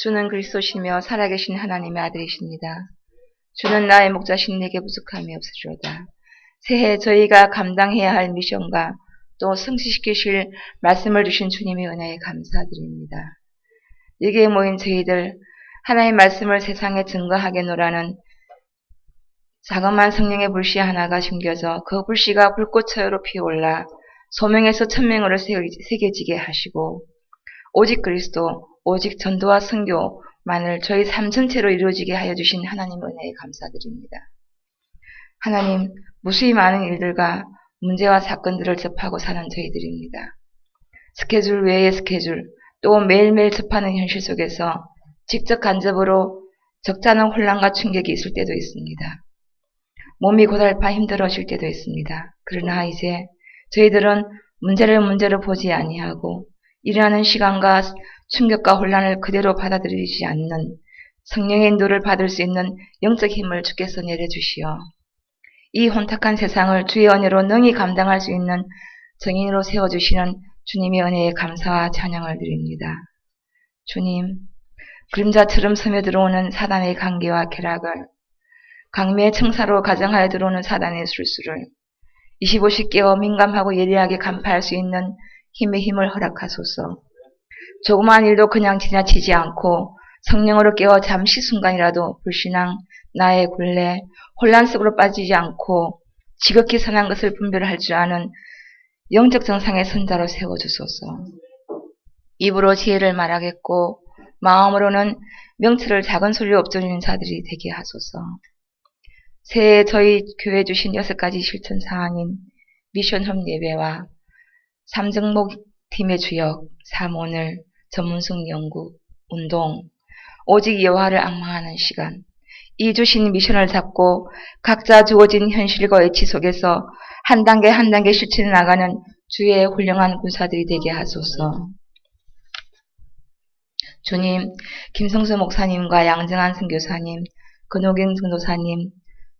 주는 그리스도시며 살아계신 하나님의 아들이십니다. 주는 나의 목자신 내게 부족함이 없으리로다. 새해 저희가 감당해야 할 미션과 또 성취시키실 말씀을 주신 주님의 은혜에 감사드립니다. 여기에 모인 저희들 하나님의 말씀을 세상에 증거하게노라는 자그마한 성령의 불씨 하나가 심겨져 그 불씨가 불꽃처럼 피어올라 소명에서 천명으로 새겨지게 하시고 오직 그리스도, 오직 전도와 선교만을 저희 삶 전체로 이루어지게 하여 주신 하나님 은혜에 감사드립니다. 하나님, 무수히 많은 일들과 문제와 사건들을 접하고 사는 저희들입니다. 스케줄 외의 스케줄, 또 매일매일 접하는 현실 속에서 직접 간접으로 적잖은 혼란과 충격이 있을 때도 있습니다. 몸이 고달파 힘들어질 때도 있습니다. 그러나 이제 저희들은 문제를 보지 아니하고 일하는 시간과 충격과 혼란을 그대로 받아들이지 않는 성령의 인도를 받을 수 있는 영적 힘을 주께서 내려주시어 이 혼탁한 세상을 주의 은혜로 능히 감당할 수 있는 정인으로 세워주시는 주님의 은혜에 감사와 찬양을 드립니다. 주님, 그림자처럼 스며들어오는 사단의 관계와 쾌락을, 강미의 청사로 가정하여 들어오는 사단의 술수를 25시 깨어 민감하고 예리하게 간파할 수 있는 힘의 힘을 허락하소서. 조그마한 일도 그냥 지나치지 않고 성령으로 깨어 잠시 순간이라도 불신앙, 나의 굴레, 혼란 속으로 빠지지 않고 지극히 선한 것을 분별할 줄 아는 영적 정상의 선자로 세워주소서. 입으로 지혜를 말하겠고 마음으로는 명철을 작은 소리로 엎드리는 자들이 되게 하소서. 새해 저희 교회 주신 6가지 실천 사항인 미션홈 예배와 3정목 팀의 주역, 사모늘, 전문성 연구, 운동, 오직 여호와를 앙망하는 시간, 이 주신 미션을 잡고 각자 주어진 현실과 의치 속에서 한 단계 한 단계 실천해 나가는 주의 훌륭한 군사들이 되게 하소서. 주님, 김성수 목사님과 양정한 선교사님, 근호경 전도사님,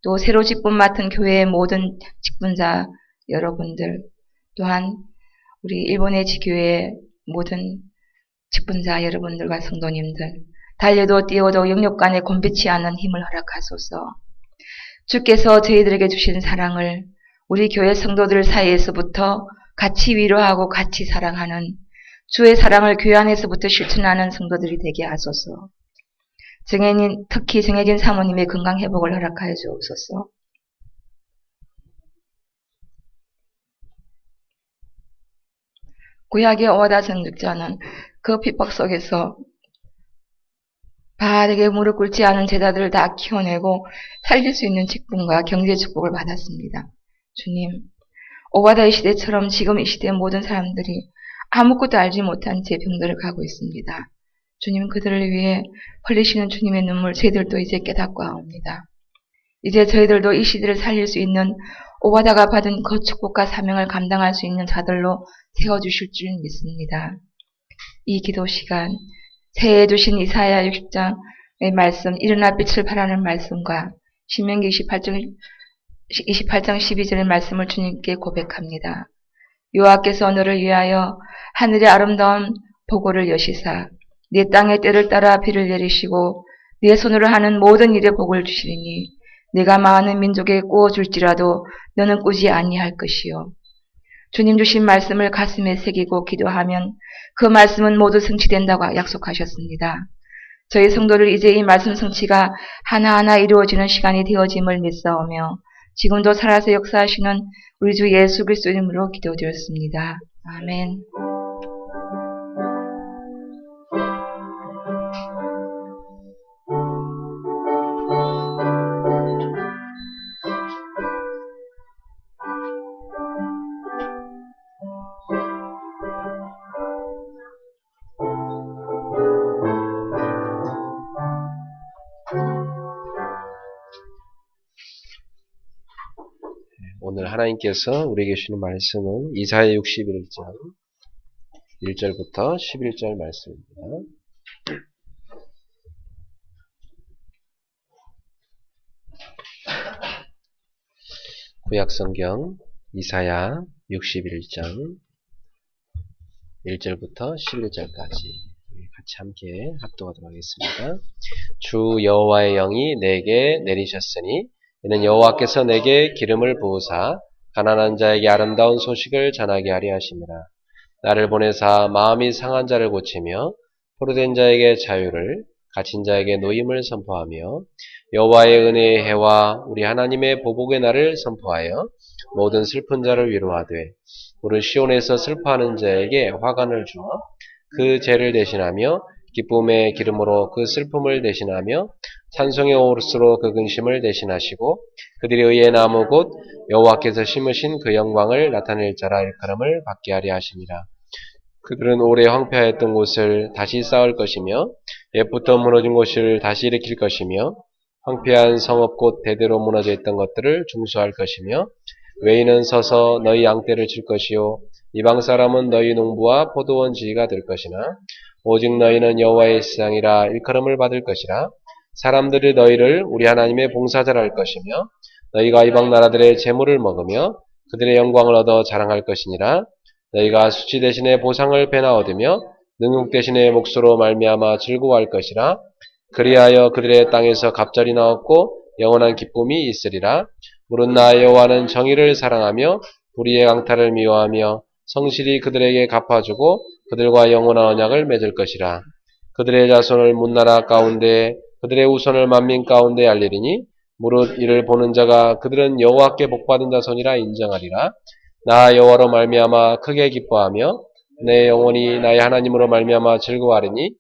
또 새로 직분 맡은 교회의 모든 직분자 여러분들, 또한 우리 일본의 지교회의 모든 직분자 여러분들과 성도님들, 달려도 뛰어도 영역간에 곤비치 않는 힘을 허락하소서. 주께서 저희들에게 주신 사랑을 우리 교회 성도들 사이에서부터 같이 위로하고 같이 사랑하는 주의 사랑을 교회 안에서부터 실천하는 성도들이 되게 하소서. 특히 정혜진 사모님의 건강 회복을 허락하여 주옵소서. 구약의 오다 정직자는 그 핍박 속에서 바알에게 무릎 꿇지 않은 제자들을 다 키워내고 살릴 수 있는 직분과 경제 축복을 받았습니다. 주님, 오바다의 시대처럼 지금 이 시대의 모든 사람들이 아무것도 알지 못한 채 병들어 가고 있습니다. 주님, 그들을 위해 흘리시는 주님의 눈물 저희들도 이제 깨닫고 합니다. 이제 저희들도 이 시대를 살릴 수 있는 오바다가 받은 그 축복과 사명을 감당할 수 있는 자들로 세워주실 줄 믿습니다. 이 기도 시간, 새해에 주신 이사야 60장의 말씀, 일어나 빛을 발하는 말씀과 신명기 28장 12절의 말씀을 주님께 고백합니다. 여호와께서 너를 위하여 하늘의 아름다운 보고를 여시사 네 땅의 때를 따라 비를 내리시고 네 손으로 하는 모든 일에 복을 주시리니 네가 많은 민족에 꾸어줄지라도 너는 꾸지 아니할 것이요. 주님 주신 말씀을 가슴에 새기고 기도하면 그 말씀은 모두 성취된다고 약속하셨습니다. 저희 성도를 이제 이 말씀 성취가 하나하나 이루어지는 시간이 되어짐을 믿사오며 지금도 살아서 역사하시는 우리 주 예수 그리스도 이름으로 기도드렸습니다. 아멘. 오늘 하나님께서 우리에게 주시는 말씀은 이사야 61장 1절부터 11절 말씀입니다. 구약성경 이사야 61장 1절부터 11절까지 같이 같이 함께 합독하도록 하겠습니다. 주 여호와의 영이 내게 내리셨으니 이는 여호와께서 내게 기름을 부으사 가난한 자에게 아름다운 소식을 전하게 하려 하심이라. 나를 보내사 마음이 상한 자를 고치며 포로된 자에게 자유를 갇힌 자에게 노임을 선포하며 여호와의 은혜의 해와 우리 하나님의 보복의 날을 선포하여 모든 슬픈 자를 위로하되 우리 시온에서 슬퍼하는 자에게 화관을 주어 그 죄를 대신하며 기쁨의 기름으로 그 슬픔을 대신하며 찬송의 옷으로 그 근심을 대신하시고 그들의 의의 나무 곧 여호와께서 심으신 그 영광을 나타낼 자라 일컬음을 받게 하려 하시니라. 그들은 오래 황폐하였던 곳을 다시 쌓을 것이며 옛부터 무너진 곳을 다시 일으킬 것이며 황폐한 성읍 곧 대대로 무너져 있던 것들을 중수할 것이며 외인은 서서 너희 양떼를 칠 것이요 이방 사람은 너희 농부와 포도원 지휘가 될 것이나 오직 너희는 여호와의 세상이라 일컬음을 받을 것이라. 사람들이 너희를 우리 하나님의 봉사자라 할 것이며 너희가 이방 나라들의 재물을 먹으며 그들의 영광을 얻어 자랑할 것이니라. 너희가 수치 대신에 보상을 배나 얻으며 능욕 대신에 몫으로 말미암아 즐거워할 것이라. 그리하여 그들의 땅에서 갑절이 나왔고 영원한 기쁨이 있으리라. 물은 나 여호와는 정의를 사랑하며 불의의 강탈을 미워하며 성실히 그들에게 갚아주고 그들과 영원한 언약을 맺을 것이라. 그들의 자손을 문나라 가운데 그들의 후손을 만민 가운데 알리리니 무릇 이를 보는 자가 그들은 여호와께 복받은 자손이라 인정하리라. 나 여호와로 말미암아 크게 기뻐하며 내 영혼이 나의 하나님으로 말미암아 즐거워하리니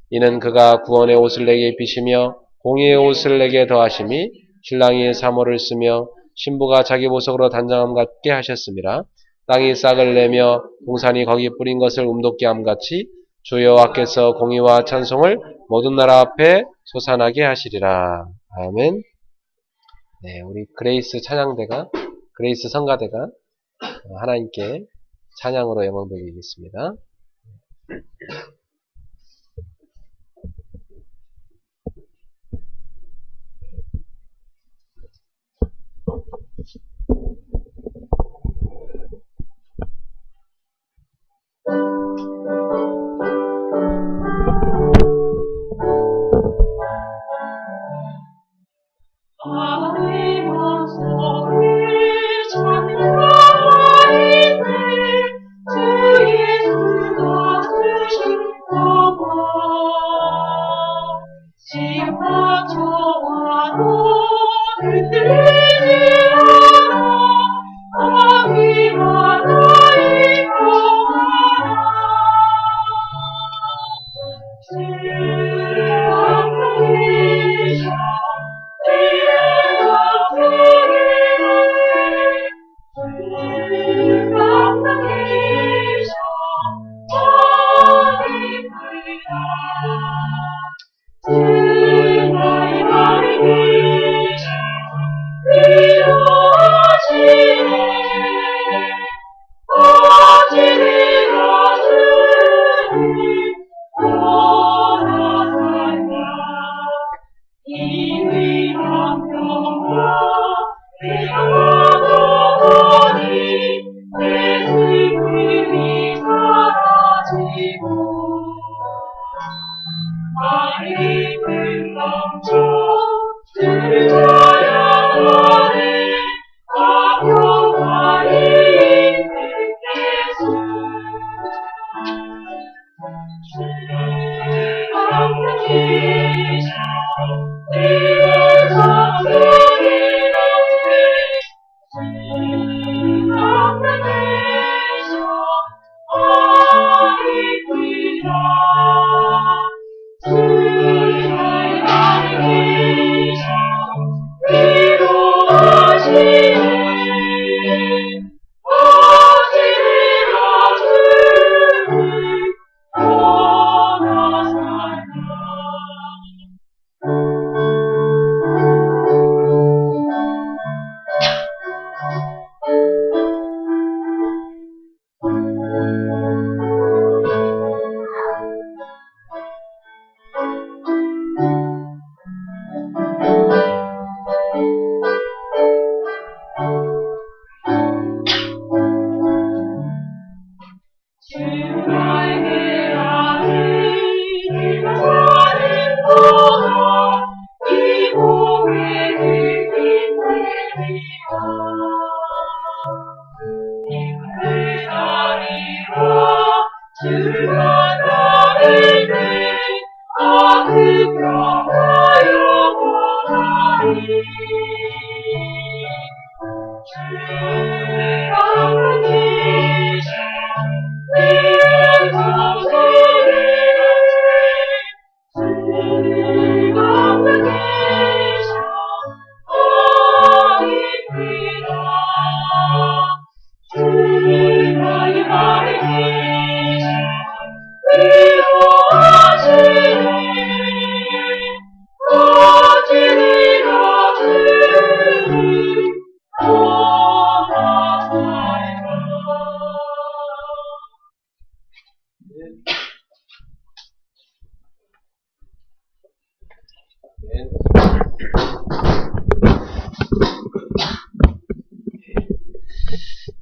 이는 그가 구원의 옷을 내게 입히시며 공의의 옷을 내게 더하심이 신랑이 사모를 쓰며 신부가 자기 보석으로 단장함 같게 하셨음이라. 땅이 싹을 내며 동산이 거기 뿌린 것을 움돋게 함같이 주 여호와께서 공의와 찬송을 모든 나라 앞에 솟아나게 하시리라. 아멘. 네, 우리 그레이스 찬양대가 그레이스 성가대가 하나님께 찬양으로 영광 돌리겠습니다.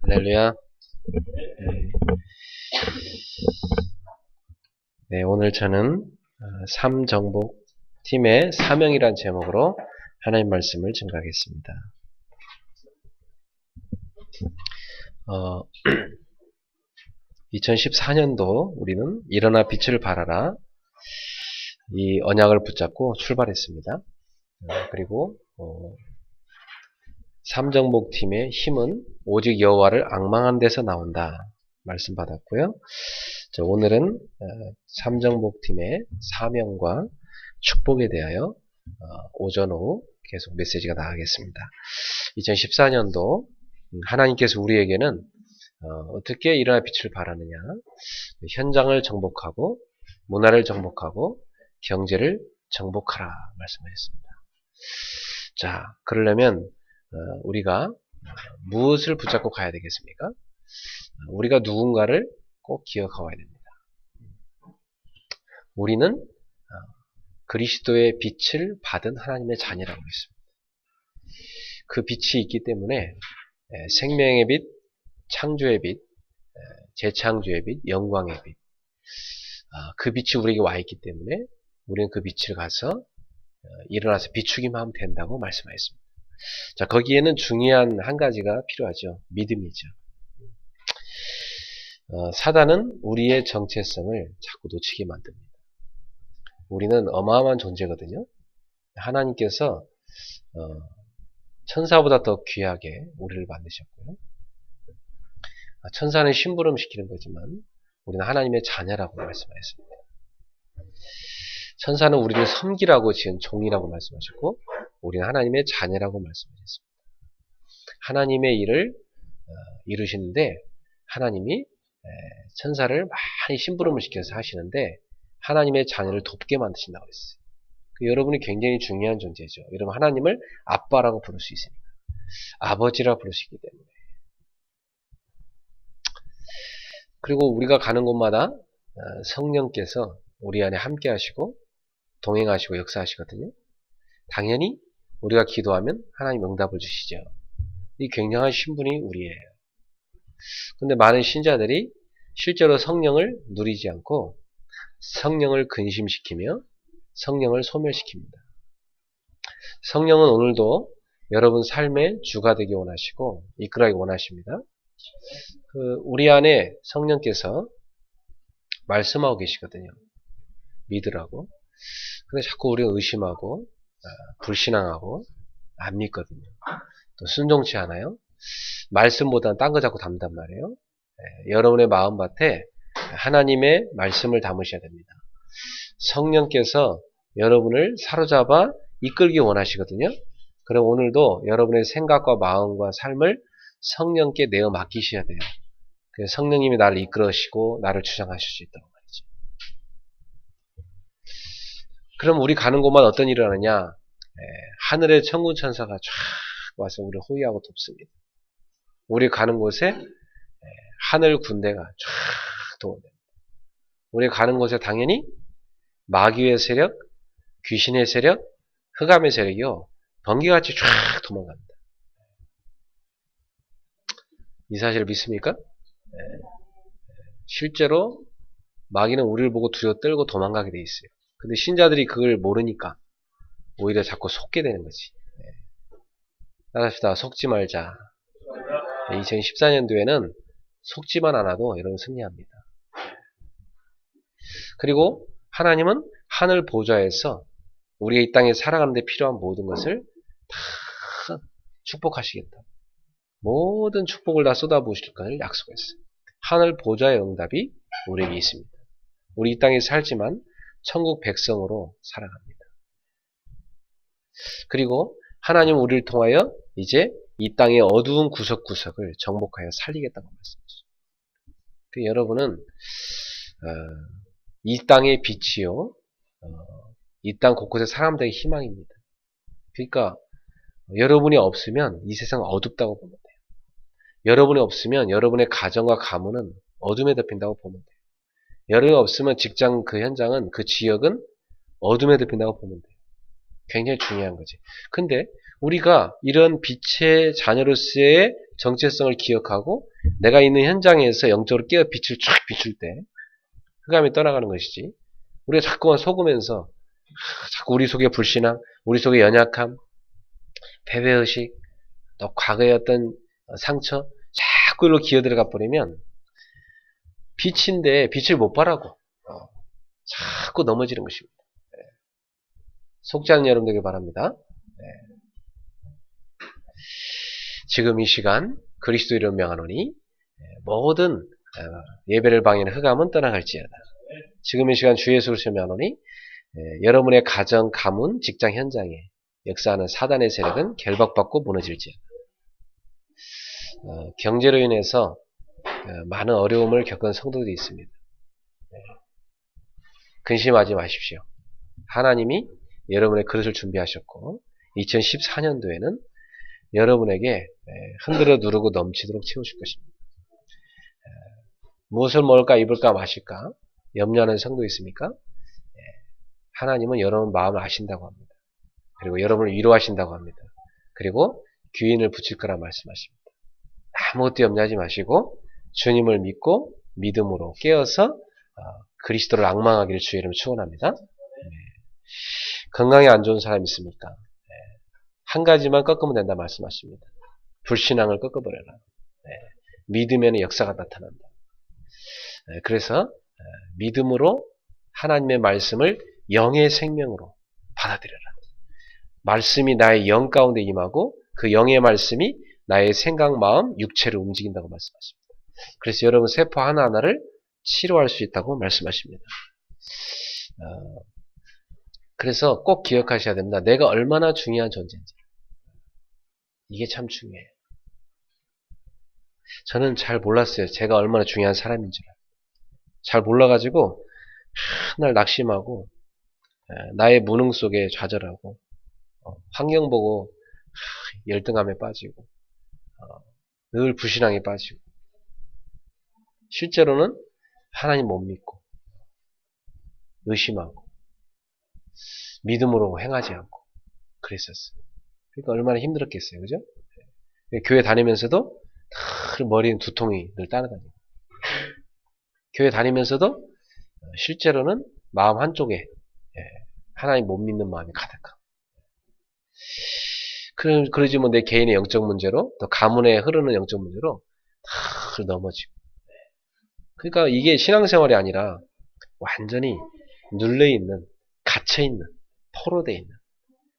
할렐루야. 네, 오늘 저는 삼정복 팀의 사명이란 제목으로 하나님 말씀을 증거하겠습니다. 2014년도 우리는 일어나 빛을 발하라 이 언약을 붙잡고 출발했습니다. 그리고 삼정복 팀의 힘은 오직 여호와를 앙망한 데서 나온다 말씀 받았고요. 오늘은 삼정복 팀의 사명과 축복에 대하여 오전 오후 계속 메시지가 나가겠습니다. 2014년도 하나님께서 우리에게는 어떻게 일어나 빛을 발하느냐, 현장을 정복하고 문화를 정복하고 경제를 정복하라 말씀하셨습니다. 자, 그러려면 우리가 무엇을 붙잡고 가야 되겠습니까? 우리가 누군가를 꼭 기억하고 가야 됩니다. 우리는 그리스도의 빛을 받은 하나님의 자녀라고 했습니다. 그 빛이 있기 때문에 생명의 빛, 창조의 빛, 재창조의 빛, 영광의 빛, 그 빛이 우리에게 와 있기 때문에 우리는 그 빛을 가서 일어나서 비추기만 하면 된다고 말씀하셨습니다. 자, 거기에는 중요한 한 가지가 필요하죠. 믿음이죠. 사단은 우리의 정체성을 자꾸 놓치게 만듭니다. 우리는 어마어마한 존재거든요. 하나님께서 천사보다 더 귀하게 우리를 만드셨고요. 천사는 심부름시키는 거지만 우리는 하나님의 자녀라고 말씀하셨습니다. 천사는 우리를 섬기라고 지은 종이라고 말씀하셨고 우리는 하나님의 자녀라고 말씀하셨습니다. 하나님의 일을 이루시는데 하나님이 천사를 많이 심부름을 시켜서 하시는데 하나님의 자녀를 돕게 만드신다고 했어요. 여러분이 굉장히 중요한 존재죠. 여러분 하나님을 아빠라고 부를 수 있으니까. 아버지라 부를 수 있기 때문에. 그리고 우리가 가는 곳마다 성령께서 우리 안에 함께 하시고 동행하시고 역사하시거든요. 당연히 우리가 기도하면 하나님 응답을 주시죠. 이 굉장한 신분이 우리예요. 근데 많은 신자들이 실제로 성령을 누리지 않고 성령을 근심시키며 성령을 소멸시킵니다. 성령은 오늘도 여러분 삶의 주가 되기 원하시고 이끌어가기 원하십니다. 우리 안에 성령께서 말씀하고 계시거든요. 믿으라고. 근데 자꾸 우리가 의심하고 불신앙하고 안 믿거든요. 또 순종치 않아요. 말씀보다는 딴 거 자꾸 담단 말이에요. 여러분의 마음밭에 하나님의 말씀을 담으셔야 됩니다. 성령께서 여러분을 사로잡아 이끌기 원하시거든요. 그럼 오늘도 여러분의 생각과 마음과 삶을 성령께 내어 맡기셔야 돼요. 그래서 성령님이 나를 이끌으시고 나를 주장하실 수 있다고 말이죠. 그럼 우리 가는 곳마다 어떤 일을 하느냐? 하늘의 천군 천사가 쫙 와서 우리를 호위하고 돕습니다. 우리 가는 곳에 하늘 군대가 쫙 도운다. 우리 가는 곳에 당연히 마귀의 세력, 귀신의 세력, 흑암의 세력이요. 번개같이 쫙 도망갑니다. 이 사실을 믿습니까? 실제로 마귀는 우리를 보고 두려워 떨고 도망가게 돼 있어요. 근데 신자들이 그걸 모르니까 오히려 자꾸 속게 되는 거지. 따라합시다. 속지 말자. 2014년도에는 속지만 않아도 여러분 승리합니다. 그리고 하나님은 하늘 보좌에서 우리가 이 땅에 살아가는 데 필요한 모든 것을 다 축복하시겠다. 모든 축복을 다 쏟아부으실 것을 약속했어요. 하늘 보좌의 응답이 우리에게 있습니다. 우리 이 땅에 살지만 천국 백성으로 살아갑니다. 그리고 하나님은 우리를 통하여 이제 이 땅의 어두운 구석구석을 정복하여 살리겠다고 말씀하셨어요. 여러분은 이 땅의 빛이요, 이 땅 곳곳에 사람들의 희망입니다. 그러니까 여러분이 없으면 이 세상은 어둡다고 보면 돼요. 여러분이 없으면 여러분의 가정과 가문은 어둠에 덮인다고 보면 돼요. 여러분이 없으면 직장 그 현장은 그 지역은 어둠에 덮인다고 보면 돼요. 굉장히 중요한 거지. 근데 우리가 이런 빛의 자녀로서의 정체성을 기억하고 내가 있는 현장에서 영적으로 깨어 빛을 쫙 비출 때 흑암이 떠나가는 것이지. 우리가 자꾸만 속으면서 자꾸 우리 속에 불신앙, 우리 속에 연약함, 패배의식, 또 과거의 어떤 상처 자꾸 일로 기어들어가 버리면 빛인데 빛을 못 바라고 자꾸 넘어지는 것입니다. 속지 않는 여러분 되길 바랍니다. 지금 이 시간 그리스도 이름 명하노니 모든 예배를 방해하는 흑암은 떠나갈지어다. 지금 이 시간 주 예수를 명하노니 여러분의 가정, 가문, 직장 현장에 역사하는 사단의 세력은 결박받고 무너질지어다. 경제로 인해서 많은 어려움을 겪은 성도들이 있습니다. 근심하지 마십시오. 하나님이 여러분의 그릇을 준비하셨고 2014년도에는 여러분에게 흔들어 누르고 넘치도록 채우실 것입니다. 무엇을 먹을까 입을까 마실까 염려하는 성도 있습니까? 하나님은 여러분 마음을 아신다고 합니다. 그리고 여러분을 위로하신다고 합니다. 그리고 귀인을 붙일 거라 말씀하십니다. 아무것도 염려하지 마시고 주님을 믿고 믿음으로 깨어서 그리스도를 앙망하기를 주의 이름으로 축원합니다. 건강에 안 좋은 사람 있습니까? 한 가지만 꺾으면 된다 말씀하십니다. 불신앙을 꺾어버려라. 믿음에는 역사가 나타난다. 그래서 믿음으로 하나님의 말씀을 영의 생명으로 받아들여라. 말씀이 나의 영 가운데 임하고 그 영의 말씀이 나의 생각, 마음, 육체를 움직인다고 말씀하십니다. 그래서 여러분 세포 하나하나를 치료할 수 있다고 말씀하십니다. 그래서 꼭 기억하셔야 됩니다. 내가 얼마나 중요한 존재인지. 이게 참 중요해요. 저는 잘 몰랐어요. 제가 얼마나 중요한 사람인지. 잘 몰라가지고 날 낙심하고 나의 무능 속에 좌절하고 환경 보고 열등감에 빠지고 늘 불신앙에 빠지고 실제로는 하나님 못 믿고 의심하고 믿음으로 행하지 않고 그랬었어요. 그러니까 얼마나 힘들었겠어요. 그죠? 교회 다니면서도 머리는 두통이 늘 따라다니고 교회 다니면서도 실제로는 마음 한쪽에 하나님 못 믿는 마음이 가득하고 그러지 뭐 내 개인의 영적 문제로 또 가문에 흐르는 영적 문제로 다 넘어지고 그러니까 이게 신앙생활이 아니라 완전히 눌려있는 갇혀있는 포로되어 있는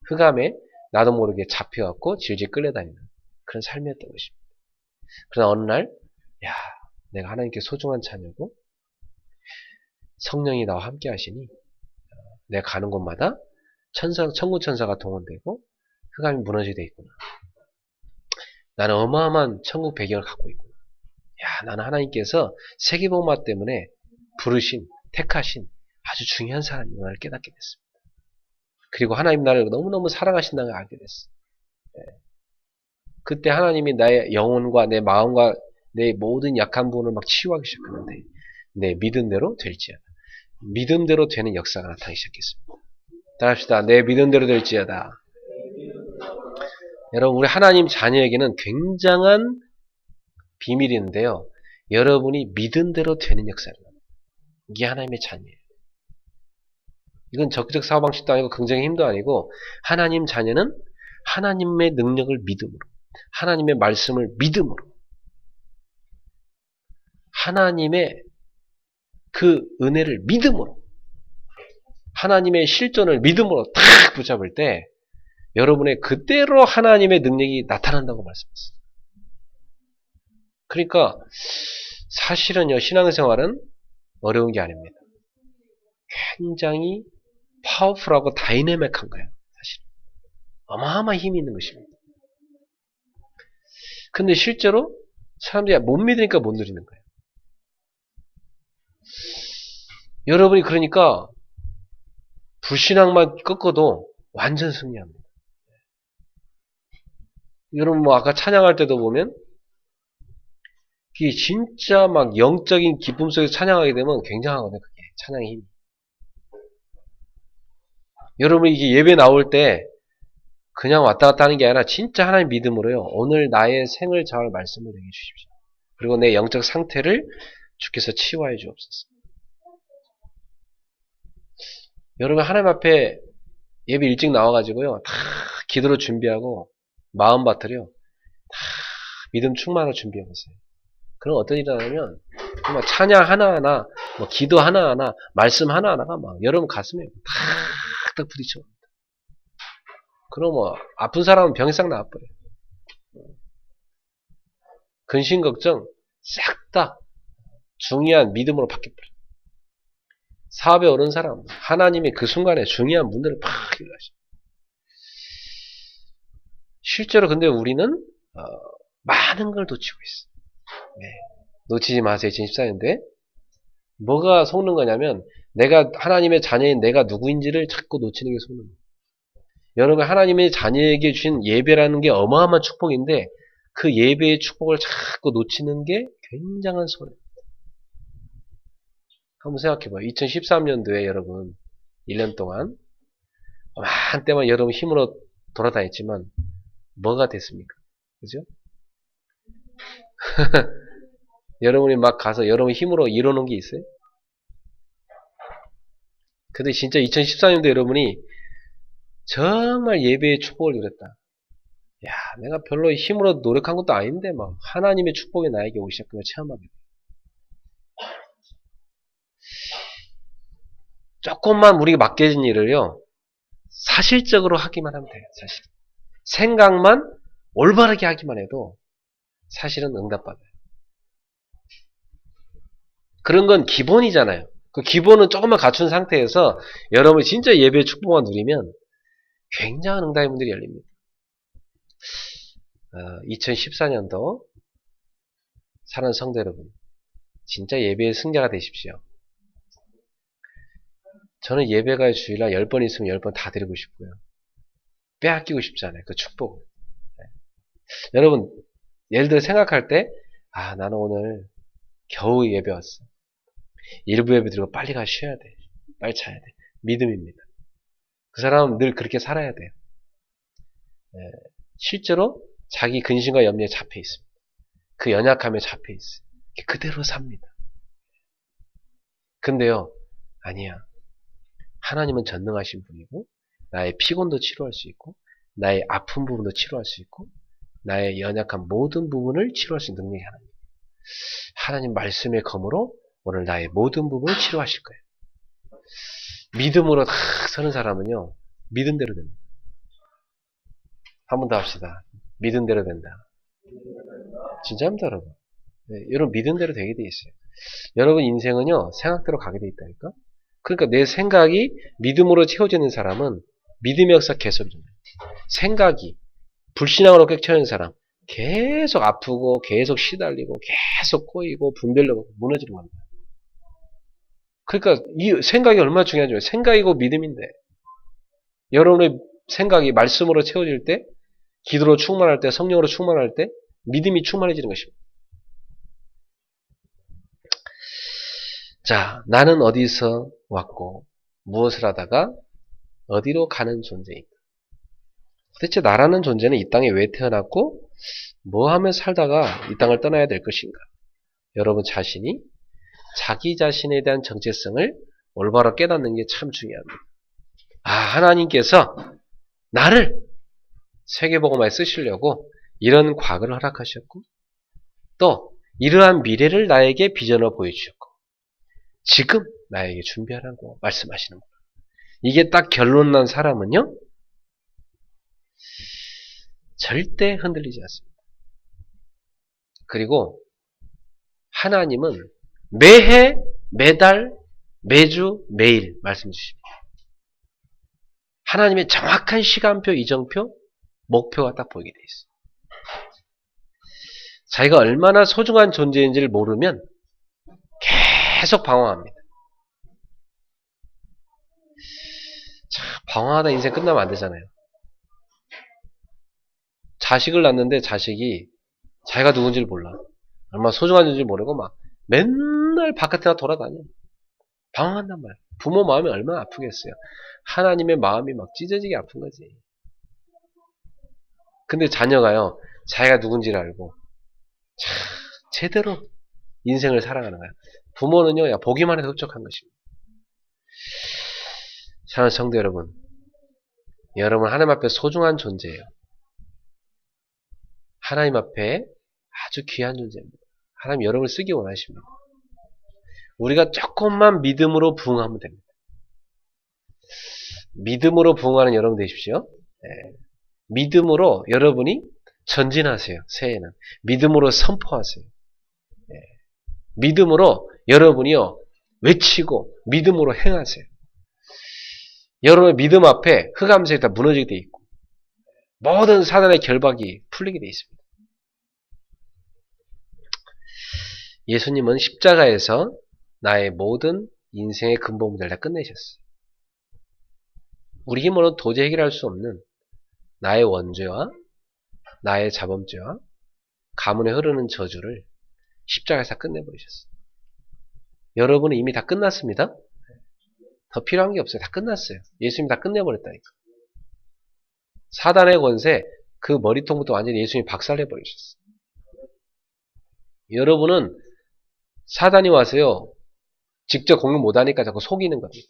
흑암에 나도 모르게 잡혀갖고 질질 끌려다니는 그런 삶이었던 것입니다. 그러나 어느 날 내가 하나님께 소중한 자녀고 성령이 나와 함께 하시니 내가 가는 곳마다 천군 천사가 동원되고 흑암이 무너지게 있구나. 나는 어마어마한 천국 배경을 갖고 있구나. 나는 하나님께서 세계복음화 때문에 부르신 택하신 아주 중요한 사람인 걸 깨닫게 됐습니다. 그리고 하나님 나를 너무너무 사랑하신다는 걸 알게 됐어요. 그때 하나님이 나의 영혼과 내 마음과 내 모든 약한 부분을 막 치유하기 시작하는데 내 믿음대로 될지어다. 믿음대로 되는 역사가 나타나기 시작했습니다. 따라합시다. 내 믿음대로 될지어다. 여러분 우리 하나님 자녀에게는 굉장한 비밀이 있는데요. 여러분이 믿음대로 되는 역사입니다. 이게 하나님의 자녀예요. 이건 적극적 사고방식도 아니고 긍정의 힘도 아니고 하나님 자녀는 하나님의 능력을 믿음으로 하나님의 말씀을 믿음으로 하나님의 그 은혜를 믿음으로 하나님의 실존을 믿음으로 탁 붙잡을 때 여러분의 그대로 하나님의 능력이 나타난다고 말씀했어요. 그러니까 사실은요 신앙생활은 어려운 게 아닙니다. 굉장히 파워풀하고 다이내믹한 거예요. 사실 어마어마한 힘이 있는 것입니다. 근데 실제로 사람들이 못 믿으니까 못 누리는 거예요. 여러분이 그러니까 불신앙만 꺾어도 완전 승리합니다. 여러분 뭐 아까 찬양할 때도 보면 그게 진짜 막 영적인 기쁨 속에서 찬양하게 되면 굉장하거든요. 그게 찬양의 힘이. 여러분 이게 예배 나올 때 그냥 왔다 갔다 하는 게 아니라 진짜 하나님 믿음으로요. 오늘 나의 생을 잘 말씀을 내게 주십시오. 그리고 내 영적 상태를 주께서 치유하여 주옵소서. 여러분 하나님 앞에 예배 일찍 나와가지고요. 다 기도로 준비하고 마음밭을요. 다 믿음 충만하고 준비해보세요. 그럼 어떤 일이 나냐면 정말 찬양 하나하나, 뭐 기도 하나하나, 말씀 하나하나가 막 여러분 가슴에 탁탁 부딪혀. 그럼 뭐 아픈 사람은 병이 싹 나와버려요. 근심 걱정 싹 다 중요한 믿음으로 바뀌어버려요. 사업에 오른 사람 하나님이 그 순간에 중요한 문들을 팍 열어주셔요. 실제로 근데 우리는 많은 걸 놓치고 있어요. 네. 놓치지 마세요. 2014년인데 뭐가 속는 거냐면 내가 하나님의 자녀인 내가 누구인지를 자꾸 놓치는 게 속는 거예요. 여러분 하나님의 자녀에게 주신 예배라는 게 어마어마한 축복인데 그 예배의 축복을 자꾸 놓치는 게 굉장한 손해입니다. 한번 생각해봐요. 2013년도에 여러분 1년 동안 한때만 여러분 힘으로 돌아다녔지만 뭐가 됐습니까? 그죠? 여러분이 막 가서 여러분 힘으로 이뤄놓은 게 있어요? 근데 진짜 2014년도 여러분이 정말 예배의 축복을 누렸다. 야, 내가 별로 힘으로 노력한 것도 아닌데 막 하나님의 축복이 나에게 오기 시작하면 체험하게 돼. 조금만 우리가 맡겨진 일을요. 사실적으로 하기만 하면 돼요. 사실. 생각만 올바르게 하기만 해도 사실은 응답받아요. 그런 건 기본이잖아요. 그 기본은 조금만 갖춘 상태에서 여러분이 진짜 예배의 축복만 누리면 굉장한 응답의 문들이 열립니다. 2014년도 사랑하는 성도 여러분, 진짜 예배의 승자가 되십시오. 저는 예배가 주일날 10번 있으면 10번 다 드리고 싶고요. 빼앗기고 싶지 않아요. 그 축복을. 네. 여러분, 예를 들어 생각할 때, 나는 오늘 겨우 예배 왔어. 일부 예배 드리고 빨리 가 쉬어야 돼. 빨리 자야 돼. 믿음입니다. 그 사람은 늘 그렇게 살아야 돼요. 네. 실제로 자기 근심과 염려에 잡혀 있습니다. 그 연약함에 잡혀 있어요. 그대로 삽니다. 근데요, 아니야. 하나님은 전능하신 분이고 나의 피곤도 치료할 수 있고 나의 아픈 부분도 치료할 수 있고 나의 연약한 모든 부분을 치료할 수 있는 능력이 하나님. 하나님 말씀의 검으로 오늘 나의 모든 부분을 치료하실 거예요. 믿음으로 딱 서는 사람은요. 믿은 대로 됩니다. 한 번 더 합시다. 믿은 대로 된다. 진짜입니다, 여러분. 네, 여러분 믿은 대로 되게 돼 있어요. 여러분 인생은요. 생각대로 가게 돼 있다니까. 그러니까 내 생각이 믿음으로 채워지는 사람은 믿음의 역사 계속입니다. 생각이 불신앙으로 꽉 채워진 사람 계속 아프고 계속 시달리고 계속 꼬이고 분별력 무너지는 겁니다. 그러니까 이 생각이 얼마나 중요하죠. 생각이고 믿음인데 여러분의 생각이 말씀으로 채워질 때 기도로 충만할 때 성령으로 충만할 때 믿음이 충만해지는 것입니다. 자, 나는 어디서 왔고 무엇을 하다가 어디로 가는 존재인가? 도대체 나라는 존재는 이 땅에 왜 태어났고 뭐 하며 살다가 이 땅을 떠나야 될 것인가? 여러분 자신이 자기 자신에 대한 정체성을 올바로 깨닫는 게 참 중요합니다. 하나님께서 나를 세계복음화에 쓰시려고 이런 과거를 허락하셨고 또 이러한 미래를 나에게 비전으로 보여주셨고 지금 나에게 준비하라고 말씀하시는구나. 이게 딱 결론 난 사람은요. 절대 흔들리지 않습니다. 그리고 하나님은 매해, 매달, 매주, 매일 말씀 주십니다. 하나님의 정확한 시간표, 이정표, 목표가 딱 보이게 돼 있어요. 자기가 얼마나 소중한 존재인지를 모르면 계속 방황합니다. 방황하다 인생 끝나면 안 되잖아요. 자식을 낳는데 자식이 자기가 누군지를 몰라. 얼마나 소중한 존재인지 모르고 막 맨날 바깥에 돌아다녀. 방황한단 말이야. 부모 마음이 얼마나 아프겠어요. 하나님의 마음이 막 찢어지게 아픈 거지. 근데 자녀가요, 자기가 누군지를 알고 제대로 인생을 살아가는 거야. 부모는요, 야, 보기만 해도 흡족한 것입니다. 사랑하는 성도 여러분, 여러분 하나님 앞에 소중한 존재예요. 하나님 앞에 아주 귀한 존재입니다. 하나님 여러분을 쓰기 원하십니다. 우리가 조금만 믿음으로 부응하면 됩니다. 믿음으로 부응하는 여러분 되십시오. 네. 믿음으로 여러분이 전진하세요. 새해에는 믿음으로 선포하세요. 네. 믿음으로 여러분이요 외치고 믿음으로 행하세요. 여러분의 믿음 앞에 흑암색이 다 무너지게 돼 있고 모든 사단의 결박이 풀리게 돼 있습니다. 예수님은 십자가에서 나의 모든 인생의 근본 문제를 다 끝내셨어요. 우리 힘으로는 도저히 해결할 수 없는 나의 원죄와 나의 자범죄와 가문에 흐르는 저주를 십자가에서 끝내버리셨어요. 여러분은 이미 다 끝났습니다. 더 필요한 게 없어요. 다 끝났어요. 예수님이 다 끝내버렸다니까. 사단의 권세, 그 머리통부터 완전히 예수님이 박살내버리셨어요. 여러분은 사단이 와서요, 직접 공격 못하니까 자꾸 속이는 겁니다.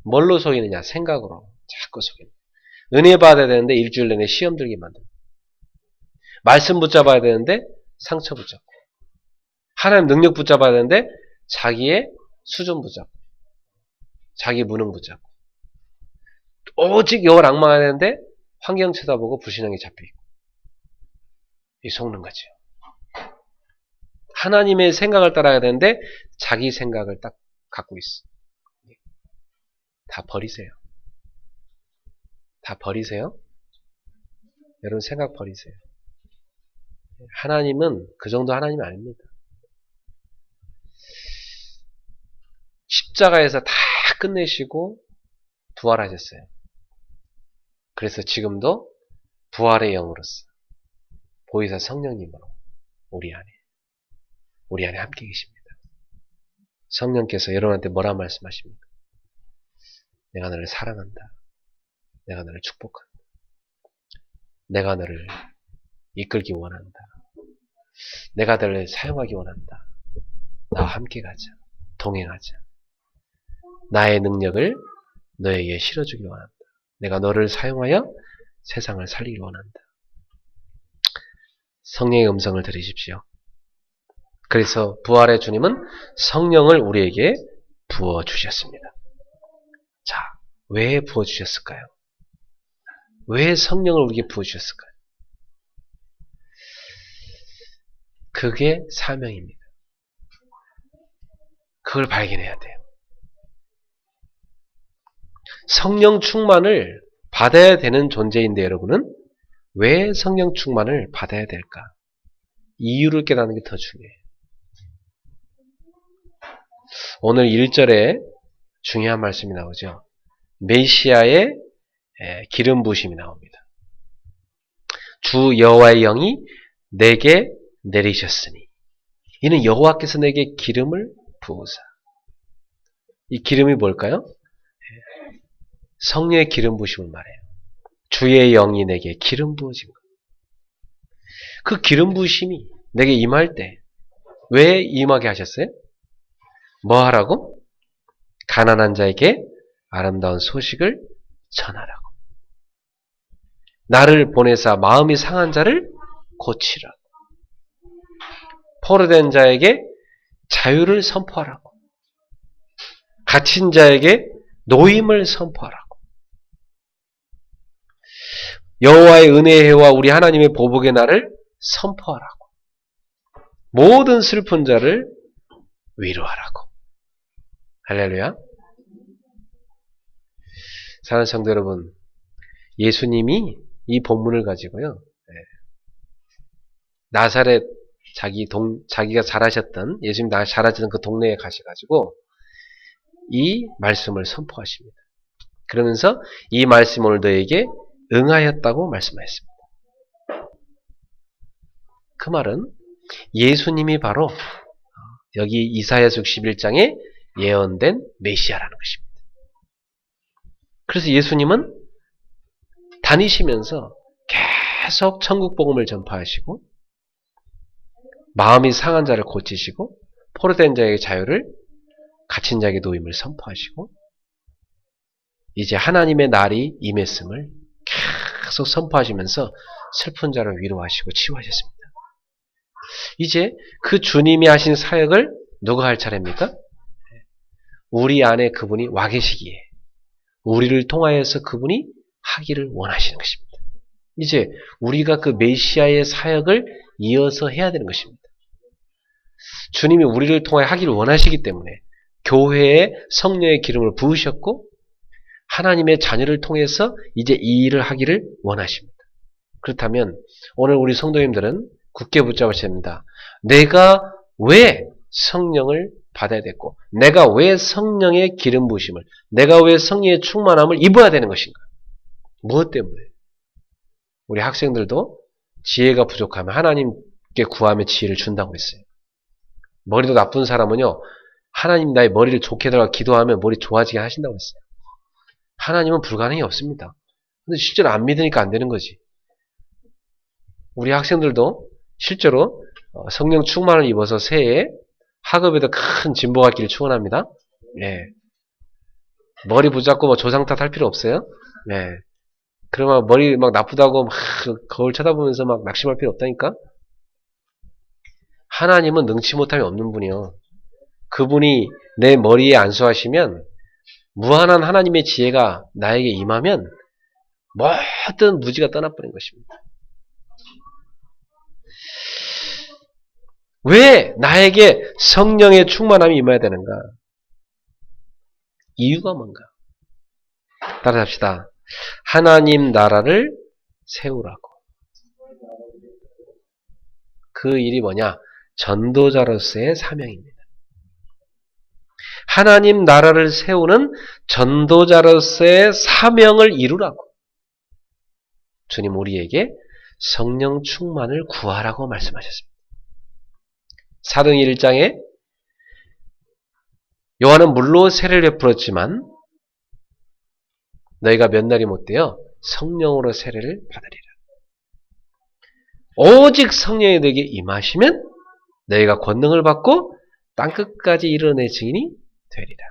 뭘로 속이느냐? 생각으로 자꾸 속이는 거예요. 은혜 받아야 되는데 일주일 내내 시험 들게 만듭니다. 말씀 붙잡아야 되는데 상처 붙잡고, 하나님 능력 붙잡아야 되는데 자기의 수준 붙잡고, 자기 무능 붙잡고, 오직 여호와를 앙망해야 되는데 환경 쳐다보고 불신앙에 잡혀있고, 이 속는 거죠. 하나님의 생각을 따라야 되는데 자기 생각을 딱 갖고 있어. 다 버리세요. 다 버리세요. 여러분 생각 버리세요. 하나님은 그 정도 하나님 아닙니다. 십자가에서 다 끝내시고 부활하셨어요. 그래서 지금도 부활의 영으로서 보혜사 성령님으로 우리 안에 함께 계십니다. 성령께서 여러분한테 뭐라 말씀하십니까? 내가 너를 사랑한다. 내가 너를 축복한다. 내가 너를 이끌기 원한다. 내가 너를 사용하기 원한다. 나와 함께 가자. 동행하자. 나의 능력을 너에게 실어주기 원한다. 내가 너를 사용하여 세상을 살리기 원한다. 성령의 음성을 들으십시오. 그래서 부활의 주님은 성령을 우리에게 부어주셨습니다. 자, 왜 부어주셨을까요? 왜 성령을 우리에게 부어주셨을까요? 그게 사명입니다. 그걸 발견해야 돼요. 성령 충만을 받아야 되는 존재인데 여러분은 왜 성령 충만을 받아야 될까? 이유를 깨닫는 게 더 중요해요. 오늘 1절에 중요한 말씀이 나오죠. 메시아의 기름 부으심이 나옵니다. 주 여호와의 영이 내게 내리셨으니 이는 여호와께서 내게 기름을 부으사. 이 기름이 뭘까요? 성령의 기름 부으심을 말해요. 주의 영이 내게 기름 부으신 것. 그 기름 부으심이 내게 임할 때 왜 임하게 하셨어요? 뭐 하라고? 가난한 자에게 아름다운 소식을 전하라고. 나를 보내사 마음이 상한 자를 고치라고. 포로된 자에게 자유를 선포하라고. 갇힌 자에게 노임을 선포하라고. 여호와의 은혜의 해와 우리 하나님의 보복의 날을 선포하라고. 모든 슬픈 자를 위로하라고. 할렐루야. 사랑하는 성도 여러분, 예수님이 이 본문을 가지고요, 나사렛 자기가 자라셨던, 예수님 자라셨던 그 동네에 가셔가지고 이 말씀을 선포하십니다. 그러면서 이 말씀 오늘 너에게 응하였다고 말씀하셨습니다. 그 말은 예수님이 바로 여기 이사야서 61장에 예언된 메시아라는 것입니다. 그래서 예수님은 다니시면서 계속 천국 복음을 전파하시고 마음이 상한 자를 고치시고 포로된 자에게 자유를, 갇힌 자에게 노임을 선포하시고 이제 하나님의 날이 임했음을 계속 선포하시면서 슬픈 자를 위로하시고 치유하셨습니다. 이제 그 주님이 하신 사역을 누가 할 차례입니까? 우리 안에 그분이 와 계시기에 우리를 통하여서 그분이 하기를 원하시는 것입니다. 이제 우리가 그 메시아의 사역을 이어서 해야 되는 것입니다. 주님이 우리를 통하여 하기를 원하시기 때문에 교회에 성령의 기름을 부으셨고 하나님의 자녀를 통해서 이제 이 일을 하기를 원하십니다. 그렇다면 오늘 우리 성도님들은 굳게 붙잡으셔야 됩니다. 내가 왜 성령을 받아야 됐고 내가 왜 성령의 기름 부으심을, 내가 왜 성령의 충만함을 입어야 되는 것인가? 무엇 때문에? 우리 학생들도 지혜가 부족하면 하나님께 구하며 지혜를 준다고 했어요. 머리도 나쁜 사람은요, 하나님 나의 머리를 좋게 달라고 기도하면 머리 좋아지게 하신다고 했어요. 하나님은 불가능이 없습니다. 근데 실제로 안 믿으니까 안 되는 거지. 우리 학생들도 실제로 성령 충만을 입어서 새해 학업에도 큰 진보가 있기를 축원합니다. 예. 머리 붙잡고 뭐 조상 탓할 필요 없어요. 예. 그러면 머리 막 나쁘다고 막 거울 쳐다보면서 막 낙심할 필요 없다니까. 하나님은 능치 못함이 없는 분이요. 그분이 내 머리에 안수하시면 무한한 하나님의 지혜가 나에게 임하면 모든 무지가 떠나버린 것입니다. 왜 나에게 성령의 충만함이 임해야 되는가? 이유가 뭔가? 따라합시다. 하나님 나라를 세우라고. 그 일이 뭐냐? 전도자로서의 사명입니다. 하나님 나라를 세우는 전도자로서의 사명을 이루라고. 주님 우리에게 성령 충만을 구하라고 말씀하셨습니다. 사도행전 1장에 요한은 물로 세례를 베풀었지만 너희가 몇 날이 못되어 성령으로 세례를 받으리라. 오직 성령이 너에게 임하시면 너희가 권능을 받고 땅끝까지 이르는 증인이 되리라.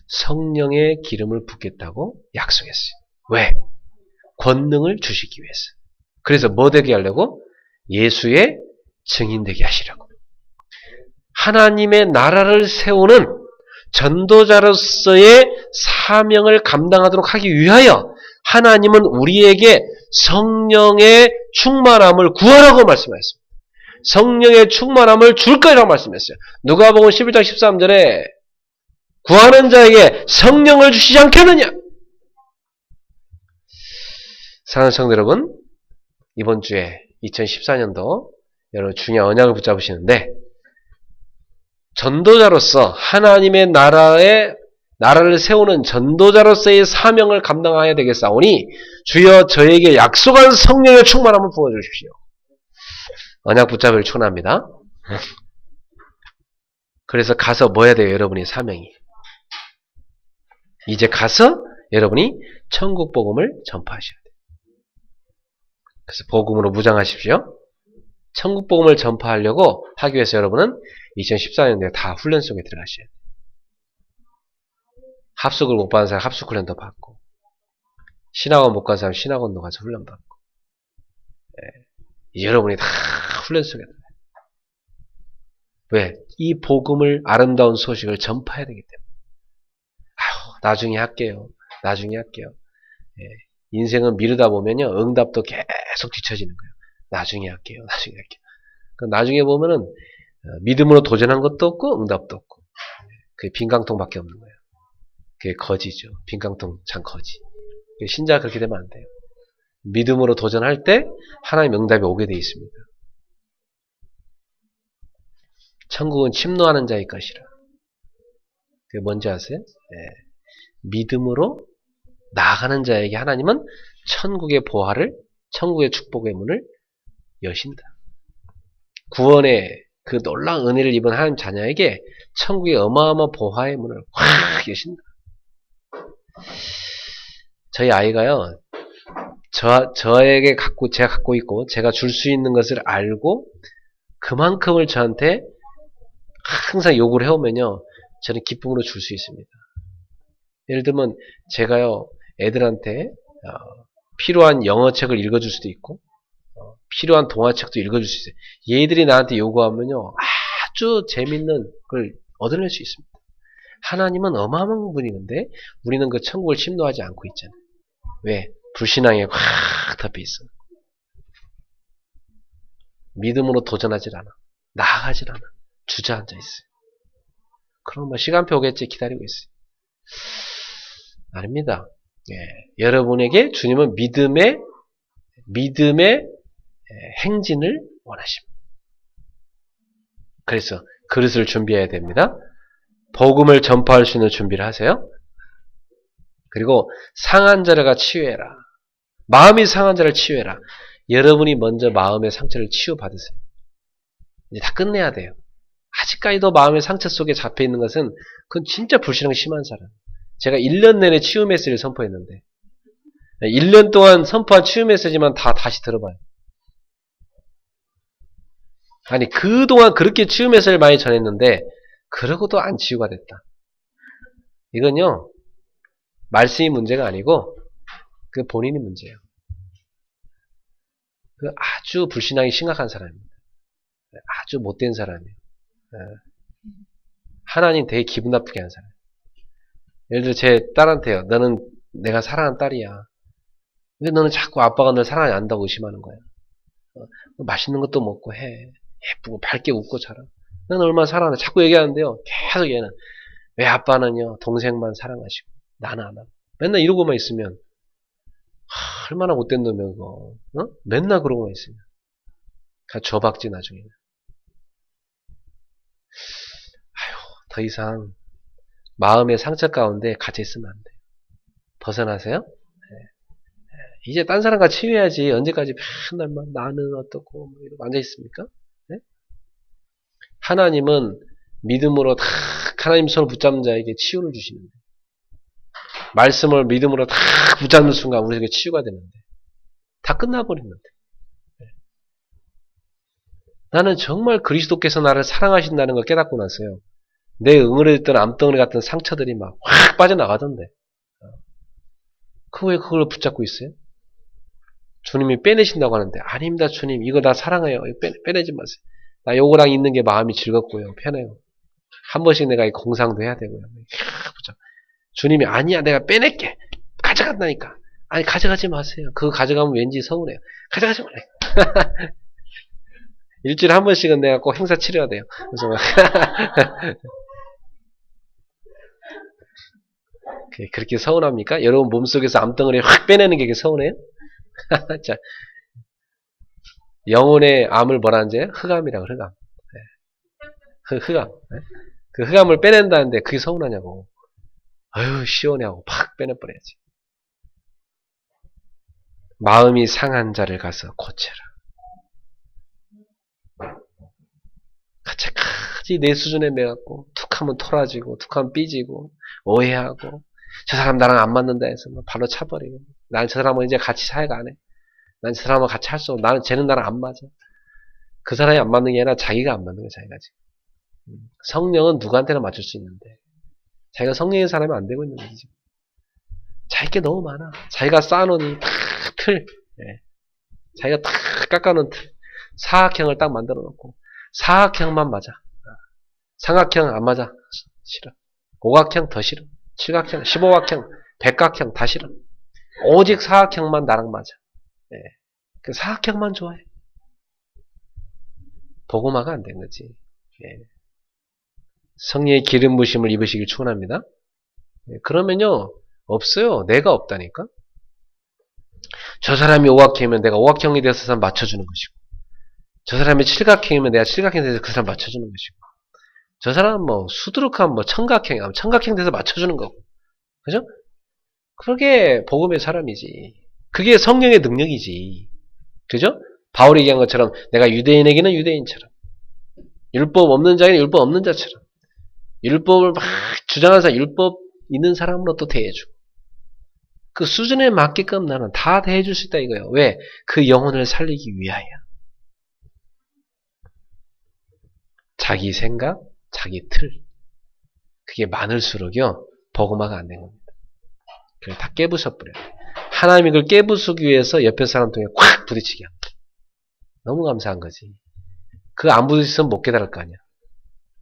성령의 기름을 붓겠다고 약속했어요. 왜? 권능을 주시기 위해서. 그래서 뭐 되게 하려고? 예수의 증인 되게 하시려고. 하나님의 나라를 세우는 전도자로서의 사명을 감당하도록 하기 위하여 하나님은 우리에게 성령의 충만함을 구하라고 말씀하셨습니다. 성령의 충만함을 줄 거라고 말씀했어요. 누가복음 11장 13절에 구하는 자에게 성령을 주시지 않겠느냐? 사랑하는 성도 여러분, 이번 주에 2014년도 여러분 중요한 언약을 붙잡으시는데 전도자로서 하나님의 나라를 세우는 전도자로서의 사명을 감당해야 되겠사오니 주여 저에게 약속한 성령의 충만함을 부어주십시오. 언약 붙잡을 축원합니다. 그래서 가서 뭐 해야 돼요? 여러분이 사명이. 이제 가서 여러분이 천국 복음을 전파하셔야 돼요. 그래서 복음으로 무장하십시오. 천국 복음을 전파하려고 하기 위해서 여러분은 2014년도에 다 훈련 속에 들어가셔야 돼요. 합숙을 못 받은 사람 합숙 훈련도 받고, 신학원 못 간 사람 신학원도 가서 훈련 받고, 여러분이 다 훈련 속에 들어가요. 왜? 이 복음을, 아름다운 소식을 전파해야 되기 때문에. 나중에 할게요. 인생은 미루다 보면요, 응답도 계속 뒤처지는 거예요. 나중에 할게요. 나중에 보면은 믿음으로 도전한 것도 없고 응답도 없고 그게 빈깡통밖에 없는 거예요. 그게 거지죠. 빈깡통 참 거지. 신자가 그렇게 되면 안 돼요. 믿음으로 도전할 때 하나님의 응답이 오게 돼 있습니다. 천국은 침노하는 자의 것이라. 그게 뭔지 아세요? 믿음으로 나아가는 자에게 하나님은 천국의 보화를, 천국의 축복의 문을 여신다. 구원의 그 놀라운 은혜를 입은 하나님 자녀에게 천국의 어마어마한 보화의 문을 확 여신다. 저희 아이가요, 저에게 제가 갖고 있고, 제가 줄 수 있는 것을 알고, 그만큼을 저한테 항상 요구를 해오면요, 저는 기쁨으로 줄 수 있습니다. 예를 들면, 제가요, 애들한테, 필요한 영어책을 읽어줄 수도 있고, 필요한 동화책도 읽어줄 수 있어요. 얘들이 나한테 요구하면요, 아주 재밌는 걸 얻어낼 수 있습니다. 하나님은 어마어마한 분이는데, 우리는 그 천국을 침노하지 않고 있잖아요. 왜? 불신앙에 확 덮여 있어. 믿음으로 도전하질 않아. 나아가질 않아. 주저앉아 있어요. 그럼 시간표 오겠지 기다리고 있어요. 아닙니다. 예, 여러분에게 주님은 믿음의 행진을 원하십니다. 그래서 그릇을 준비해야 됩니다. 복음을 전파할 수 있는 준비를 하세요. 그리고 상한 자를 치유해라. 마음이 상한 자를 치유해라. 여러분이 먼저 마음의 상처를 치유받으세요. 이제 다 끝내야 돼요. 아직까지도 마음의 상처 속에 잡혀있는 것은 그건 진짜 불신앙이 심한 사람. 제가 1년 내내 치유 메시지를 선포했는데 1년 동안 선포한 치유 메시지만 다 다시 들어봐요. 아니 그동안 그렇게 치유 메시지를 많이 전했는데 그러고도 안 치유가 됐다. 이건요 말씀이 문제가 아니고 그 본인이 문제예요. 그 아주 불신앙이 심각한 사람입니다. 아주 못된 사람이에요. 하나님 되게 기분 나쁘게 하는 사람. 예를 들어 제 딸한테요. 너는 내가 사랑하는 딸이야. 왜 너는 자꾸 아빠가 널 사랑하지 않는다고 의심하는 거야. 맛있는 것도 먹고 해. 예쁘고 밝게 웃고 자라. 너는 얼마나 사랑하는데 자꾸 얘기하는데요. 계속 얘는 왜 아빠는요 동생만 사랑하시고 나는 안 하고 맨날 이러고만 있으면 얼마나 못된 놈이야 그거. 맨날 그러고만 있으면 줘박지 나중에는. 더 이상 마음의 상처 가운데 갇혀 있으면 안 돼요. 벗어나세요. 이제 딴 사람과 치유해야지 언제까지 맨날 나는 어떻고 이러고 앉아 있습니까? 네? 하나님은 믿음으로 다 하나님 손을 붙잡는 자에게 치유를 주시는데 말씀을 믿음으로 다 붙잡는 순간 우리에게 치유가 되는데 다 끝나버리는데 나는 정말 그리스도께서 나를 사랑하신다는 걸 깨닫고 났어요. 내 응어리였던 암덩어리 같은 상처들이 막 확 빠져나가던데 왜 그걸 붙잡고 있어요? 주님이 빼내신다고 하는데 아닙니다 주님 이거 다 사랑해요. 빼내지 마세요. 나 요거랑 있는 게 마음이 즐겁고요. 편해요. 한 번씩 내가 공상도 해야 되고요. 주님이 아니야 내가 빼낼게. 가져간다니까. 아니 가져가지 마세요. 그거 가져가면 왠지 서운해요. 가져가지 말아요. 일주일에 한 번씩은 내가 꼭 행사 치러야 돼요. 그래서 그렇게 서운합니까? 여러분 몸속에서 암덩어리 확 빼내는 게 서운해요? 자, 영혼의 암을 뭐라는지 흑암이라고 흑암. 흑암. 그 흑암을 빼낸다는데 그게 서운하냐고. 아유 시원해 하고 팍 빼내버려야지. 마음이 상한 자를 가서 고쳐라. 같이 내 수준에 매갖고 툭하면 토라지고 툭하면 삐지고 오해하고 저 사람 나랑 안 맞는다 해서 바로 차버리고 나는 저 사람은 이제 같이 사회가 안 해. 난 저 사람하고 같이 할 수 없고 쟤는 나랑 안 맞아. 그 사람이 안 맞는 게 아니라 자기가 안 맞는 거야 자기가 지금. 성령은 누구한테나 맞출 수 있는데 자기가 성령인 사람이 안 되고 있는 거지 지금. 자기 게 너무 많아. 자기가 쌓아놓은 틀 자기가 탁 깎아놓은 틀 사각형을 딱 만들어 놓고 사각형만 맞아. 삼각형 안 맞아. 싫어. 오각형 더 싫어. 칠각형, 15각형, 백각형 다 싫어. 오직 사각형만 나랑 맞아. 그 사각형만 좋아해. 복음화가 안 된 거지. 성령의 기름 부심을 입으시길 축원합니다. 그러면요 없어요. 내가 없다니까. 저 사람이 오각형이면 내가 오각형이 돼서 그 사람 맞춰주는 것이고 저 사람이 칠각형이면 내가 칠각형이 돼서 그 사람 맞춰주는 것이고 저 사람은 수두룩한 청각형이면 청각형 돼서 맞춰주는 거고 그죠? 그게 복음의 사람이지. 그게 성령의 능력이지. 그죠? 바울이 얘기한 것처럼 내가 유대인에게는 유대인처럼 율법 없는 자에는 율법 없는 자처럼. 율법을 막 주장하는 사람, 율법 있는 사람으로 또 대해주고. 그 수준에 맞게끔 나는 다 대해줄 수 있다 이거예요. 왜? 그 영혼을 살리기 위하여. 자기 생각, 자기 틀. 그게 많을수록요, 복음화가 안 되는 겁니다. 그걸 다 깨부숴버려요. 하나님이 그걸 깨부수기 위해서 옆에 사람 통해 확 부딪히게 합니다. 너무 감사한 거지. 그거 안 부딪히면 못 깨달을 거 아니야.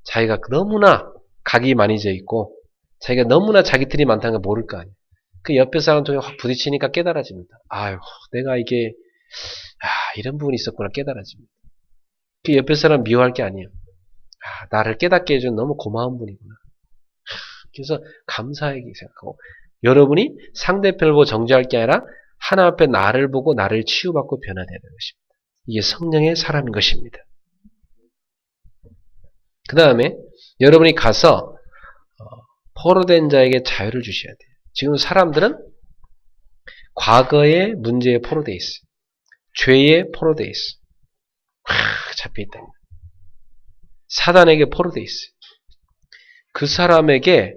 자기가 너무나 각이 많이 져 있고, 자기가 너무나 자기 틀이 많다는 걸 모를 거 아니야. 그 옆에 사람 통해 확 부딪히니까 깨달아집니다. 아유, 내가 이게, 이런 부분이 있었구나 깨달아집니다. 그 옆에 사람 미워할 게 아니에요. 나를 깨닫게 해준 너무 고마운 분이구나. 그래서 감사하게 생각하고, 여러분이 상대편을 보고 정죄할 게 아니라 하나님 앞에 나를 보고 나를 치유받고 변화되는 것입니다. 이게 성령의 사람인 것입니다. 그 다음에 여러분이 가서 포로된 자에게 자유를 주셔야 돼요. 지금 사람들은 과거의 문제에 포로되어 있어요. 죄에 포로되어 있어요. 잡혀있다. 사단에게 포로되어 있어요. 그 사람에게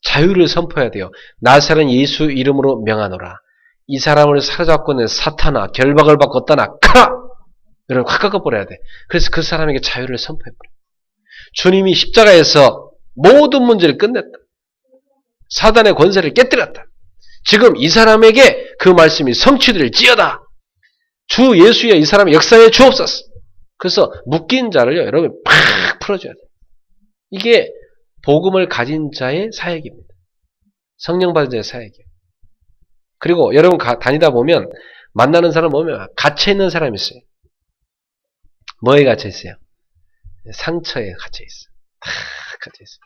자유를 선포해야 돼요. 나사렛 예수 이름으로 명하노라. 이 사람을 사로잡고 있는 사탄아, 결박을 받고 떠나가라! 여러분 확 꺾어버려야 돼. 그래서 그 사람에게 자유를 선포해버려. 주님이 십자가에서 모든 문제를 끝냈다. 사단의 권세를 깨뜨렸다. 지금 이 사람에게 그 말씀이 성취될지어다. 주 예수여 이 사람의 역사에 주옵소서. 그래서 묶인 자를요, 여러분 팍 풀어줘야 돼요. 이게 복음을 가진 자의 사역입니다. 성령 받은 자의 사역이에요. 그리고 여러분 다니다 보면 만나는 사람 보면 갇혀있는 사람이 있어요. 뭐에 갇혀있어요? 상처에 갇혀있어요. 다 갇혀있어요.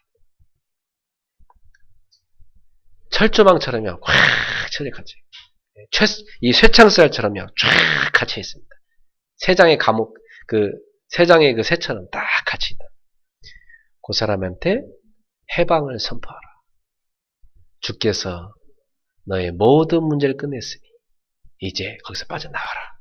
철조망처럼요. 꽉 철에 갇혀있어요. 이 쇠창살처럼요. 쫙 갇혀있습니다. 세장의 감옥, 세장의 그 새처럼 딱 갇혀있다. 그 사람한테 해방을 선포하라. 주께서 너의 모든 문제를 끝냈으니 이제 거기서 빠져나와라.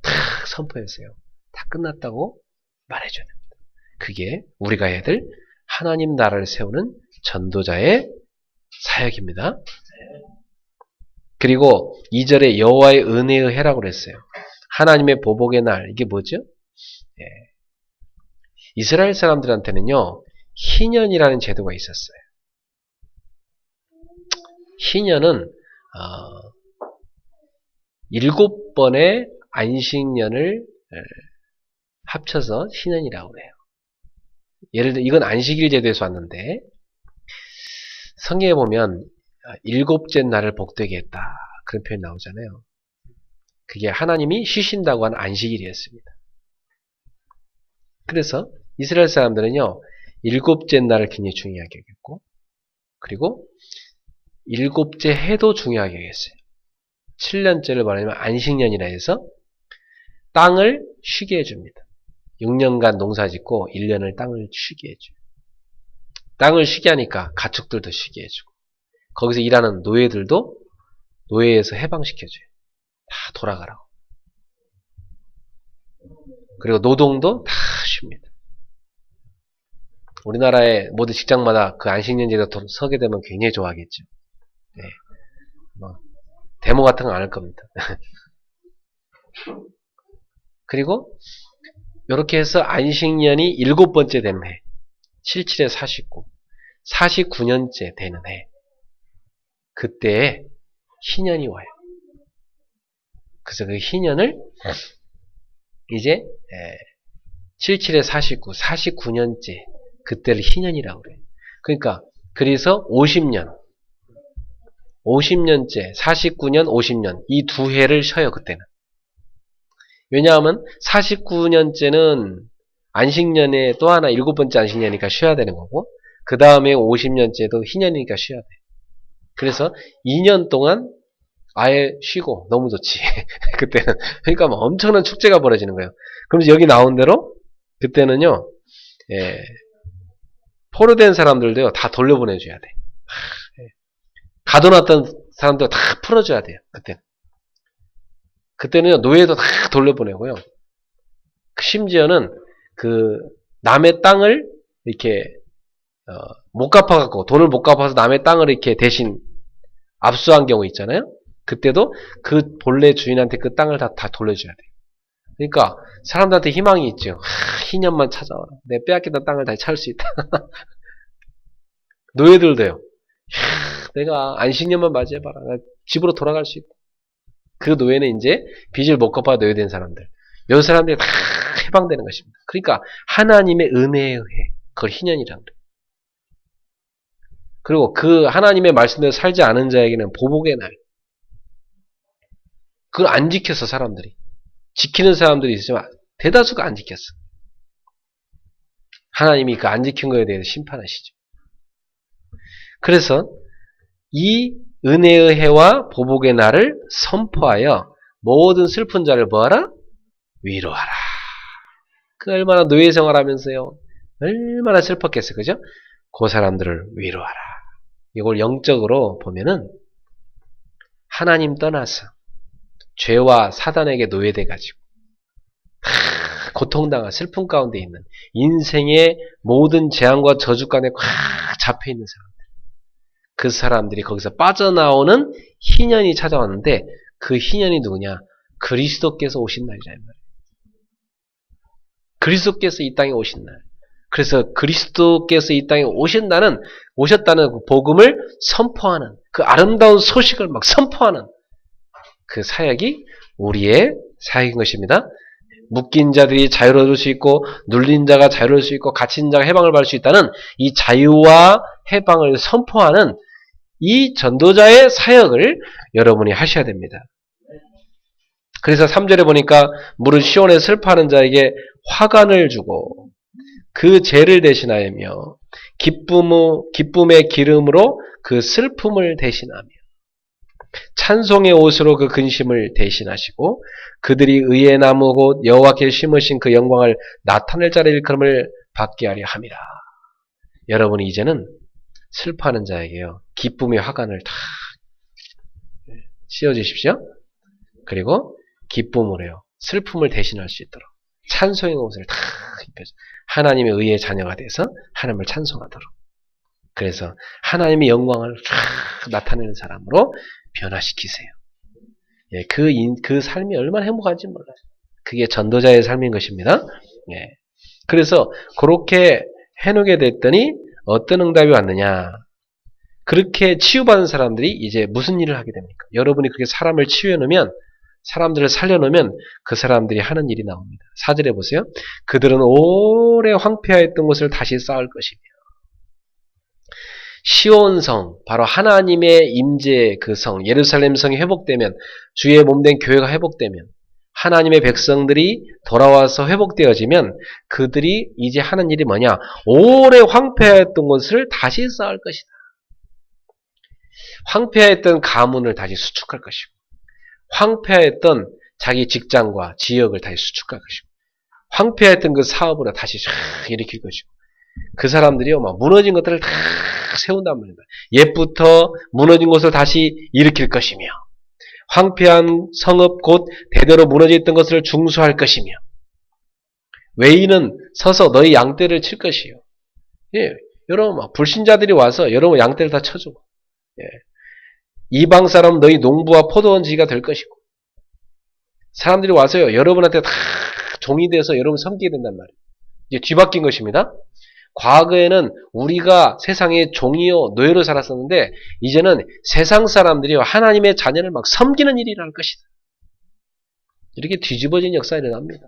탁 선포했어요. 다 끝났다고 말해줘야 됩니다. 그게 우리가 해야 될 하나님 나라를 세우는 전도자의 사역입니다. 그리고 2절에 여호와의 은혜의 해라고 그랬어요. 하나님의 보복의 날, 이게 뭐죠? 이스라엘 사람들한테는요, 희년이라는 제도가 있었어요. 희년은 7번의 안식년을 합쳐서 희년이라고 해요. 예를 들어 이건 안식일 제도에서 왔는데 성경에 보면 7째 날을 복되게 했다. 그런 표현이 나오잖아요. 그게 하나님이 쉬신다고 한 안식일이었습니다. 그래서 이스라엘 사람들은요, 7째 날을 굉장히 중요하게 여겼고, 그리고 7째 해도 중요하게 여겼어요. 7년째를 말하면 안식년이라 해서 땅을 쉬게 해줍니다. 6년간 농사 짓고 1년을 땅을 쉬게 해줘요. 땅을 쉬게 하니까 가축들도 쉬게 해주고, 거기서 일하는 노예들도 노예에서 해방시켜줘요. 다 돌아가라고. 그리고 노동도 다 쉽니다. 우리나라의 모든 직장마다 그 안식년 제도 서게 되면 굉장히 좋아하겠죠. 네. 데모 같은 거 안 할 겁니다. 그리고 이렇게 해서 안식년이 7번째 되는 해, 77에 49, 49년째 되는 해, 그때에 희년이 와요. 그래서 그 희년을 이제 77에 49, 49년째 그때를 희년이라고 그래요. 그러니까 그래서 50년, 50년째, 49년, 50년 이 두 해를 쉬어요. 그때는. 왜냐하면 49년째는 안식년에 또 하나 7번째 안식년이니까 쉬어야 되는 거고, 그 다음에 50년째도 희년이니까 쉬어야 돼. 그래서 2년 동안 아예 쉬고 너무 좋지. 그때는. 그러니까 뭐 엄청난 축제가 벌어지는 거예요. 그러면서 여기 나온 대로 그때는요, 포로된 사람들도요, 다 돌려보내줘야 돼. 가둬놨던 사람들 다 풀어줘야 돼요. 그때는요, 노예도 다 돌려보내고요. 심지어는 그 남의 땅을 이렇게 못 갚아갖고 돈을 못 갚아서 남의 땅을 이렇게 대신 압수한 경우 있잖아요. 그때도 그 본래 주인한테 그 땅을 다 돌려줘야 돼요. 그러니까 사람들한테 희망이 있죠. 희년만 찾아와라. 내 빼앗기던 땅을 다시 찾을 수 있다. 노예들도요. 내가 안식년만 맞이해봐라. 나 집으로 돌아갈 수 있다. 그 노예는 이제 빚을 못 갚아 노예된 사람들. 이 사람들이 다 해방되는 것입니다. 그러니까 하나님의 은혜에 의해 그걸 희년이라고 그래요. 그리고 그 하나님의 말씀대로 살지 않은 자에게는 보복의 날. 그걸 안 지켰어, 사람들이. 지키는 사람들이 있지만 대다수가 안 지켰어. 하나님이 그 안 지킨 거에 대해서 심판하시죠. 그래서 이 은혜의 해와 보복의 날을 선포하여 모든 슬픈 자를 뭐하라? 위로하라. 그 얼마나 노예 생활하면서요. 얼마나 슬펐겠어요. 그죠? 그 사람들을 위로하라. 이걸 영적으로 보면은 하나님 떠나서 죄와 사단에게 노예돼가지고 고통당한 슬픔 가운데 있는 인생의 모든 재앙과 저주간에 꽉 잡혀있는 사람들. 그 사람들이 거기서 빠져나오는 희년이 찾아왔는데 그 희년이 누구냐? 그리스도께서 오신 날이란 말이에요. 그리스도께서 이 땅에 오신 날. 그래서 그리스도께서 이 땅에 오셨다는 그 복음을 선포하는 그 아름다운 소식을 막 선포하는 그 사역이 우리의 사역인 것입니다. 묶인 자들이 자유로울 수 있고 눌린 자가 자유로울 수 있고 갇힌 자가 해방을 받을 수 있다는 이 자유와 해방을 선포하는 이 전도자의 사역을 여러분이 하셔야 됩니다. 그래서 3절에 보니까 무릇 시온에 슬퍼하는 자에게 화관을 주고 그 죄를 대신하며 기쁨의 기름으로 그 슬픔을 대신하며 찬송의 옷으로 그 근심을 대신하시고 그들이 의의 나무 곧 여호와께 심으신 그 영광을 나타낼 자를 일컬음을 받게 하려 함이라. 여러분이 이제는 슬퍼하는 자에게요 기쁨의 화관을 다 씌워주십시오. 그리고 기쁨으로요 슬픔을 대신할 수 있도록 찬송의 옷을 다 입혀서 하나님의 의의 자녀가 돼서 하나님을 찬송하도록. 그래서 하나님의 영광을 쫙 나타내는 사람으로 변화시키세요. 예, 그 삶이 얼마나 행복한지 몰라요. 그게 전도자의 삶인 것입니다. 예. 그래서 그렇게 해놓게 됐더니 어떤 응답이 왔느냐. 그렇게 치유받은 사람들이 이제 무슨 일을 하게 됩니까? 여러분이 그렇게 사람을 치유해놓으면 사람들을 살려놓으면 그 사람들이 하는 일이 나옵니다. 4절에 보세요. 그들은 오래 황폐하였던 곳을 다시 쌓을 것이며 시온성, 바로 하나님의 임재 그 성, 예루살렘 성이 회복되면 주의 몸된 교회가 회복되면 하나님의 백성들이 돌아와서 회복되어지면 그들이 이제 하는 일이 뭐냐? 오래 황폐하였던 곳을 다시 쌓을 것이다. 황폐하였던 가문을 다시 수축할 것이고 황폐했던 자기 직장과 지역을 다시 수축할 것이고 황폐했던 그 사업을 다시 쫙 일으킬 것이고 그 사람들이요 막 무너진 것들을 다 세운단 말입니다. 옛부터 무너진 것을 다시 일으킬 것이며 황폐한 성읍 곧 대대로 무너져 있던 것을 중수할 것이며 외인은 서서 너희 양떼를 칠 것이요. 예, 여러분 막 불신자들이 와서 여러분 양떼를 다 쳐주고 예. 이방 사람 너희 농부와 포도원지기가 될 것이고 사람들이 와서요 여러분한테 다 종이 돼서 여러분 섬기게 된단 말이에요. 이제 뒤바뀐 것입니다. 과거에는 우리가 세상의 종이요 노예로 살았었는데 이제는 세상 사람들이요 하나님의 자녀를 막 섬기는 일이 일어날 것이다. 이렇게 뒤집어진 역사가 일어납니다.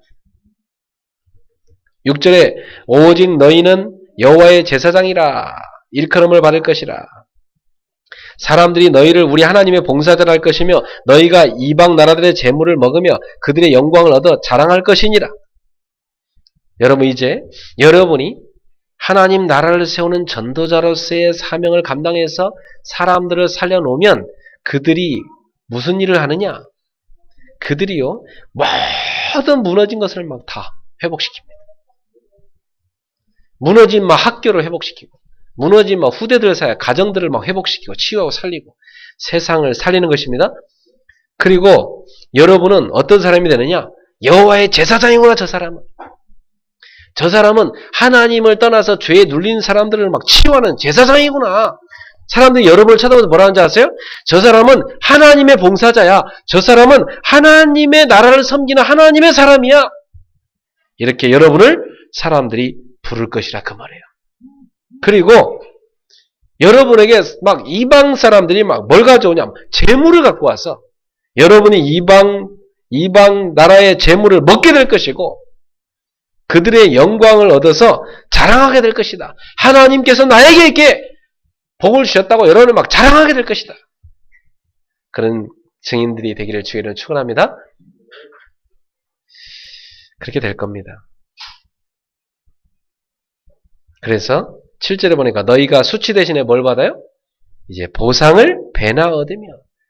6절에 오직 너희는 여호와의 제사장이라 일컬음을 받을 것이라. 사람들이 너희를 우리 하나님의 봉사자라 할 것이며 너희가 이방 나라들의 재물을 먹으며 그들의 영광을 얻어 자랑할 것이니라. 여러분 이제 여러분이 하나님 나라를 세우는 전도자로서의 사명을 감당해서 사람들을 살려놓으면 그들이 무슨 일을 하느냐? 그들이요 모든 무너진 것을 막 다 회복시킵니다. 무너진 막 학교를 회복시키고 무너진 막 후대들 사이 가정들을 막 회복시키고 치유하고 살리고 세상을 살리는 것입니다. 그리고 여러분은 어떤 사람이 되느냐? 여호와의 제사장이구나 저 사람은. 저 사람은 하나님을 떠나서 죄에 눌린 사람들을 막 치유하는 제사장이구나. 사람들이 여러분을 쳐다보면서 뭐라 하는지 아세요? 저 사람은 하나님의 봉사자야. 저 사람은 하나님의 나라를 섬기는 하나님의 사람이야. 이렇게 여러분을 사람들이 부를 것이라 그 말이에요. 그리고 여러분에게 막 이방 사람들이 막 뭘 가져오냐? 재물을 갖고 와서 여러분이 이방 나라의 재물을 먹게 될 것이고 그들의 영광을 얻어서 자랑하게 될 것이다. 하나님께서 나에게 이렇게 복을 주셨다고 여러분을 막 자랑하게 될 것이다. 그런 증인들이 되기를 주의를 축원합니다. 그렇게 될 겁니다. 그래서 7절에 보니까 너희가 수치 대신에 뭘 받아요? 이제 보상을 배나 얻으며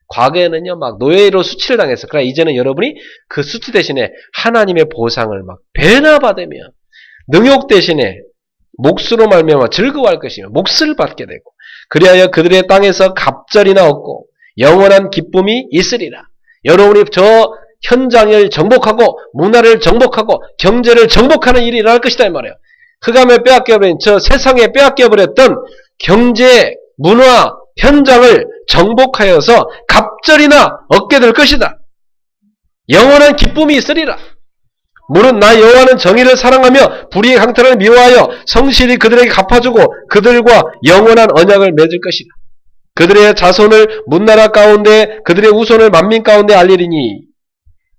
과거에는요 막 노예로 수치를 당했어. 그러나 이제는 여러분이 그 수치 대신에 하나님의 보상을 막 배나 받으며 능욕 대신에 몫으로 말미암아 즐거워할 것이며 몫을 받게 되고 그리하여 그들의 땅에서 갑절이나 얻고 영원한 기쁨이 있으리라. 여러분이 저 현장을 정복하고 문화를 정복하고 경제를 정복하는 일이 일어날 것이다 이 말이에요. 흑암에 빼앗겨버린 저 세상에 빼앗겨버렸던 경제, 문화, 현장을 정복하여서 갑절이나 얻게 될 것이다. 영원한 기쁨이 있으리라. 무릇 나 여호와는 정의를 사랑하며 불의의 강탈을 미워하여 성실히 그들에게 갚아주고 그들과 영원한 언약을 맺을 것이다. 그들의 자손을 문나라 가운데 그들의 후손을 만민 가운데 알리리니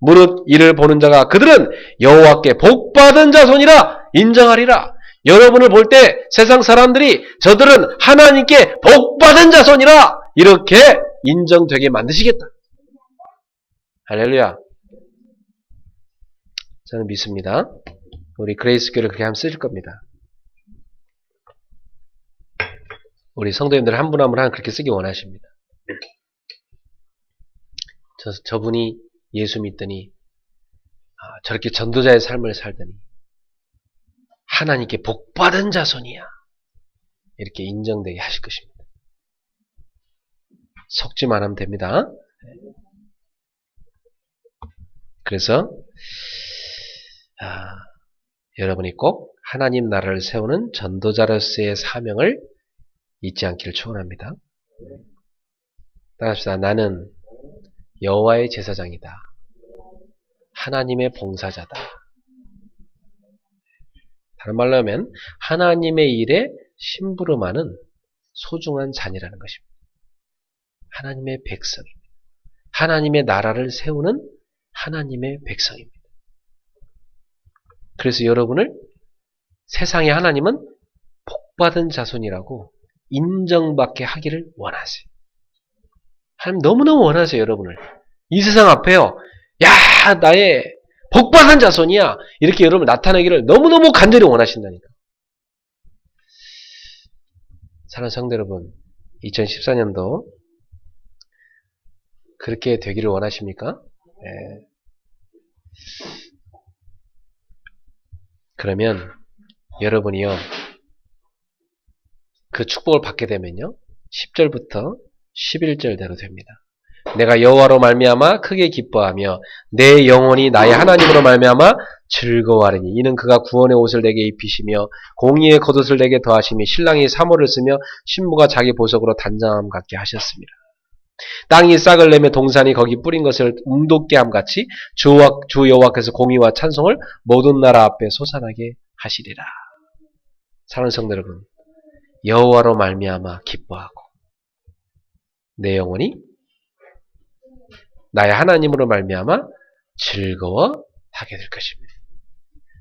무릇 이를 보는 자가 그들은 여호와께 복받은 자손이라 인정하리라. 여러분을 볼 때 세상 사람들이 저들은 하나님께 복받은 자손이라 이렇게 인정되게 만드시겠다. 할렐루야. 저는 믿습니다. 우리 그레이스 교회를 그렇게 하면 쓰실 겁니다. 우리 성도님들 한 분 한 분 그렇게 쓰기 원하십니다. 저분이 예수 믿더니 저렇게 전도자의 삶을 살더니 하나님께 복받은 자손이야. 이렇게 인정되게 하실 것입니다. 속지만 하면 됩니다. 그래서 여러분이 꼭 하나님 나라를 세우는 전도자로서의 사명을 잊지 않기를 축원합니다. 따라합시다. 나는 여호와의 제사장이다. 하나님의 봉사자다. 다른 말로 하면 하나님의 일에 심부름하는 소중한 자녀라는 것입니다. 하나님의 백성입니다. 하나님의 나라를 세우는 하나님의 백성입니다. 그래서 여러분을 세상의 하나님은 복받은 자손이라고 인정받게 하기를 원하세요. 하나님 너무너무 원하세요, 여러분을. 이 세상 앞에요. 야, 나의 복받은 자손이야. 이렇게 여러분 나타내기를 너무너무 간절히 원하신다니까. 사랑하는 성도 여러분, 2014년도 그렇게 되기를 원하십니까? 네. 그러면 여러분이요, 그 축복을 받게 되면요, 10절부터 11절대로 됩니다. 내가 여호와로 말미암아 크게 기뻐하며 내 영혼이 나의 하나님으로 말미암아 즐거워하리니 이는 그가 구원의 옷을 내게 입히시며 공의의 겉옷을 내게 더하시며 신랑이 사모를 쓰며 신부가 자기 보석으로 단장함 같게 하셨습니다. 땅이 싹을 내며 동산이 거기 뿌린 것을 웅돋게 함같이 주 여호와께서 공의와 찬송을 모든 나라 앞에 솟아나게 하시리라. 사랑하는 성도 여러분, 여호와로 말미암아 기뻐하고 내 영혼이 나의 하나님으로 말미암아 즐거워하게 될 것입니다.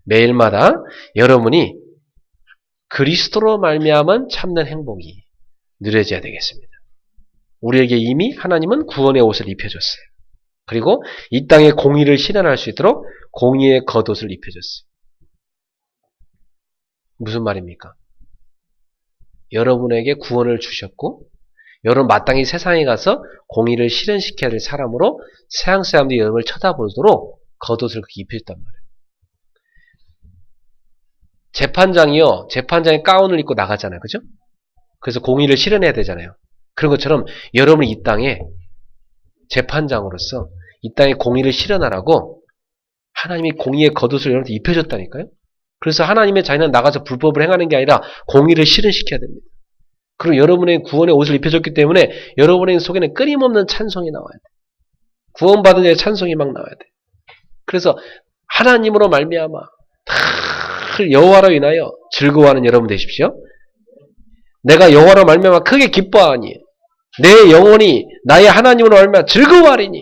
매일마다 여러분이 그리스도로 말미암은 참된 행복이 누려져야 되겠습니다. 우리에게 이미 하나님은 구원의 옷을 입혀줬어요. 그리고 이 땅에 공의를 실현할 수 있도록 공의의 겉옷을 입혀줬어요. 무슨 말입니까? 여러분에게 구원을 주셨고 여러분 마땅히 세상에 가서 공의를 실현시켜야 될 사람으로 세상 사람들이 여러분을 쳐다보도록 겉옷을 그렇게 입혀줬단 말이에요. 재판장이요, 재판장이 가운을 입고 나가잖아요. 그죠? 그래서 공의를 실현해야 되잖아요. 그런 것처럼 여러분이 이 땅에 재판장으로서 이 땅에 공의를 실현하라고 하나님이 공의의 겉옷을 여러분한테 입혀줬다니까요. 그래서 하나님의 자녀는 나가서 불법을 행하는 게 아니라 공의를 실현시켜야 됩니다. 그리고 여러분의 구원의 옷을 입혀줬기 때문에 여러분의 속에는 끊임없는 찬송이 나와야 돼. 구원받은 자의 찬송이 막 나와야 돼. 그래서 하나님으로 말미암아 늘 여호와로 인하여 즐거워하는 여러분 되십시오. 내가 여호와로 말미암아 크게 기뻐하니 내 영혼이 나의 하나님으로 말미암아 즐거워하리니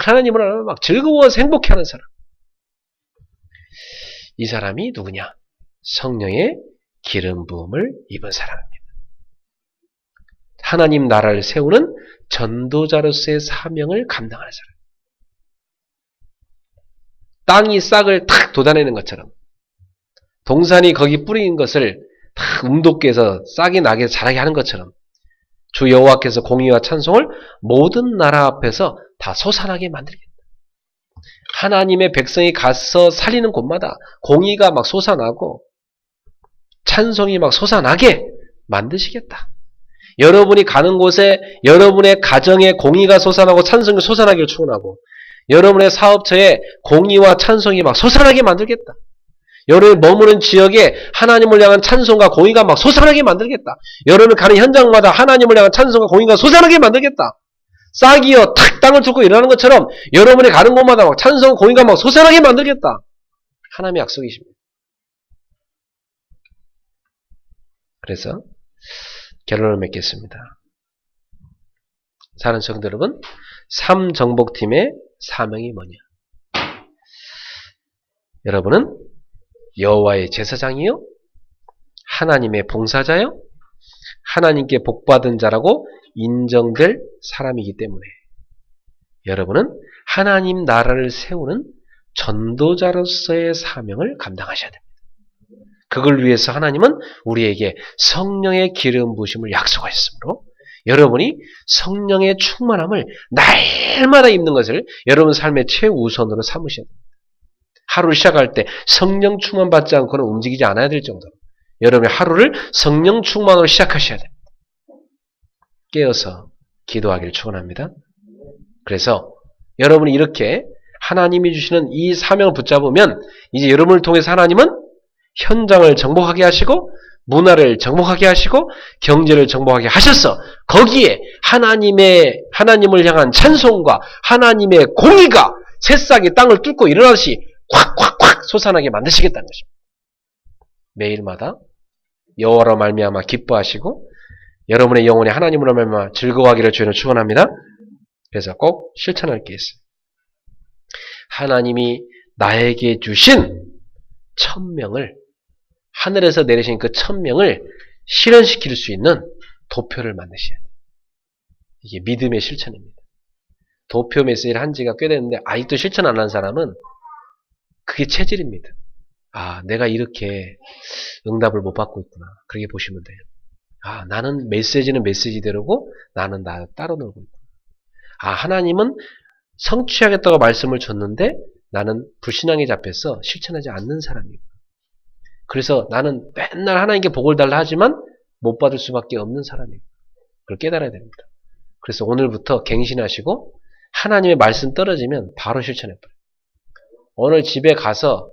하나님으로 말미암아 막 즐거워서 행복해하는 사람. 이 사람이 누구냐? 성령의 기름 부음을 입은 사람입니다. 하나님 나라를 세우는 전도자로서의 사명을 감당하는 사람. 땅이 싹을 탁 돋아내는 것처럼 동산이 거기 뿌린 것을 탁 움돋게 해서 싹이 나게 자라게 하는 것처럼 주 여호와께서 공의와 찬송을 모든 나라 앞에서 다 솟아나게 만들겠다. 하나님의 백성이 가서 살리는 곳마다 공의가 막 솟아나고 찬송이 막 솟아나게 만드시겠다. 여러분이 가는 곳에 여러분의 가정에 공의가 솟아나고 찬송이 솟아나기를 축원하고 여러분의 사업처에 공의와 찬송이 막 솟아나게 만들겠다. 여러분이 머무는 지역에 하나님을 향한 찬송과 공의가 막 솟아나게 만들겠다. 여러분이 가는 현장마다 하나님을 향한 찬송과 공의가 솟아나게 만들겠다. 싹이여 탁 땅을 뚫고 일어나는 것처럼 여러분이 가는 곳마다 막 찬송, 공의가 막 솟아나게 만들겠다. 하나님의 약속이십니다. 그래서 결론을 맺겠습니다. 사랑하는 성도 여러분, 삼정복팀의 사명이 뭐냐? 여러분은 여호와의 제사장이요? 하나님의 봉사자요? 하나님께 복받은 자라고 인정될 사람이기 때문에 여러분은 하나님 나라를 세우는 전도자로서의 사명을 감당하셔야 됩니다. 그걸 위해서 하나님은 우리에게 성령의 기름 부으심을 약속하셨으므로 여러분이 성령의 충만함을 날마다 입는 것을 여러분 삶의 최우선으로 삼으셔야 됩니다. 하루를 시작할 때 성령 충만 받지 않고는 움직이지 않아야 될 정도로 여러분의 하루를 성령 충만으로 시작하셔야 됩니다. 깨어서 기도하기를 축원합니다. 그래서 여러분이 이렇게 하나님이 주시는 이 사명을 붙잡으면 이제 여러분을 통해서 하나님은 현장을 정복하게 하시고 문화를 정복하게 하시고 경제를 정복하게 하셔서 거기에 하나님을 향한 찬송과 하나님의 공의가 새싹이 땅을 뚫고 일어나듯이 콱콱콱 솟아나게 만드시겠다는 것입니다. 매일마다 여호와로 말미암아 기뻐하시고 여러분의 영혼이 하나님으로 말미암아 즐거워하기를 주님을 축원합니다. 그래서 꼭 실천할 게 있어요. 하나님이 나에게 주신 천명을 하늘에서 내리신 그 천명을 실현시킬 수 있는 도표를 만드셔야 돼요. 이게 믿음의 실천입니다. 도표 메시지를 한 지가 꽤 됐는데 아직도 실천 안 한 사람은 그게 체질입니다. 아, 내가 이렇게 응답을 못 받고 있구나. 그렇게 보시면 돼요. 아, 나는 메시지는 메시지대로고 나는 나 따로 놀고 있구나. 아, 하나님은 성취하겠다고 말씀을 줬는데 나는 불신앙에 잡혀서 실천하지 않는 사람이고 그래서 나는 맨날 하나님께 복을 달라 하지만 못 받을 수밖에 없는 사람이고 그걸 깨달아야 됩니다. 그래서 오늘부터 갱신하시고 하나님의 말씀 떨어지면 바로 실천해버려요. 오늘 집에 가서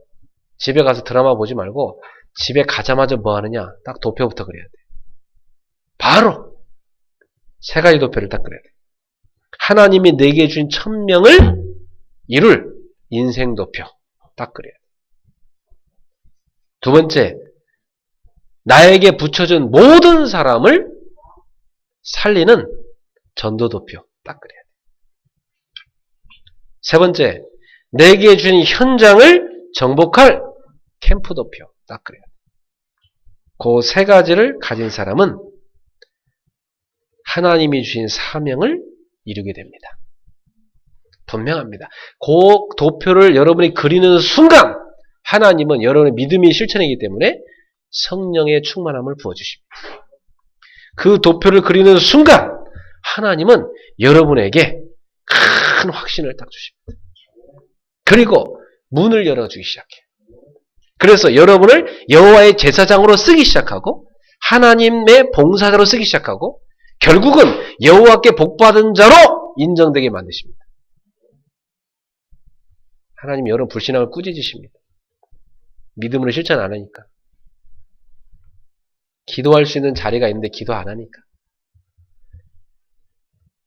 드라마 보지 말고 집에 가자마자 뭐 하느냐 딱 도표부터 그려야 돼요. 바로 세 가지 도표를 딱 그려야 돼요. 하나님이 내게 준 천명을 이룰 인생 도표 딱 그려야 돼요. 두 번째, 나에게 붙여준 모든 사람을 살리는 전도도표 딱 그래야 돼. 세 번째, 내게 준 현장을 정복할 캠프도표 딱 그래야 돼. 그 세 가지를 가진 사람은 하나님이 주신 사명을 이루게 됩니다. 분명합니다. 그 도표를 여러분이 그리는 순간 하나님은 여러분의 믿음이 실천이기 때문에 성령의 충만함을 부어주십니다. 그 도표를 그리는 순간 하나님은 여러분에게 큰 확신을 딱 주십니다. 그리고 문을 열어주기 시작해요. 그래서 여러분을 여호와의 제사장으로 쓰기 시작하고 하나님의 봉사자로 쓰기 시작하고 결국은 여호와께 복받은 자로 인정되게 만드십니다. 하나님 여러분 불신앙을 꾸짖으십니다. 믿음으로 실천 안 하니까. 기도할 수 있는 자리가 있는데 기도 안 하니까.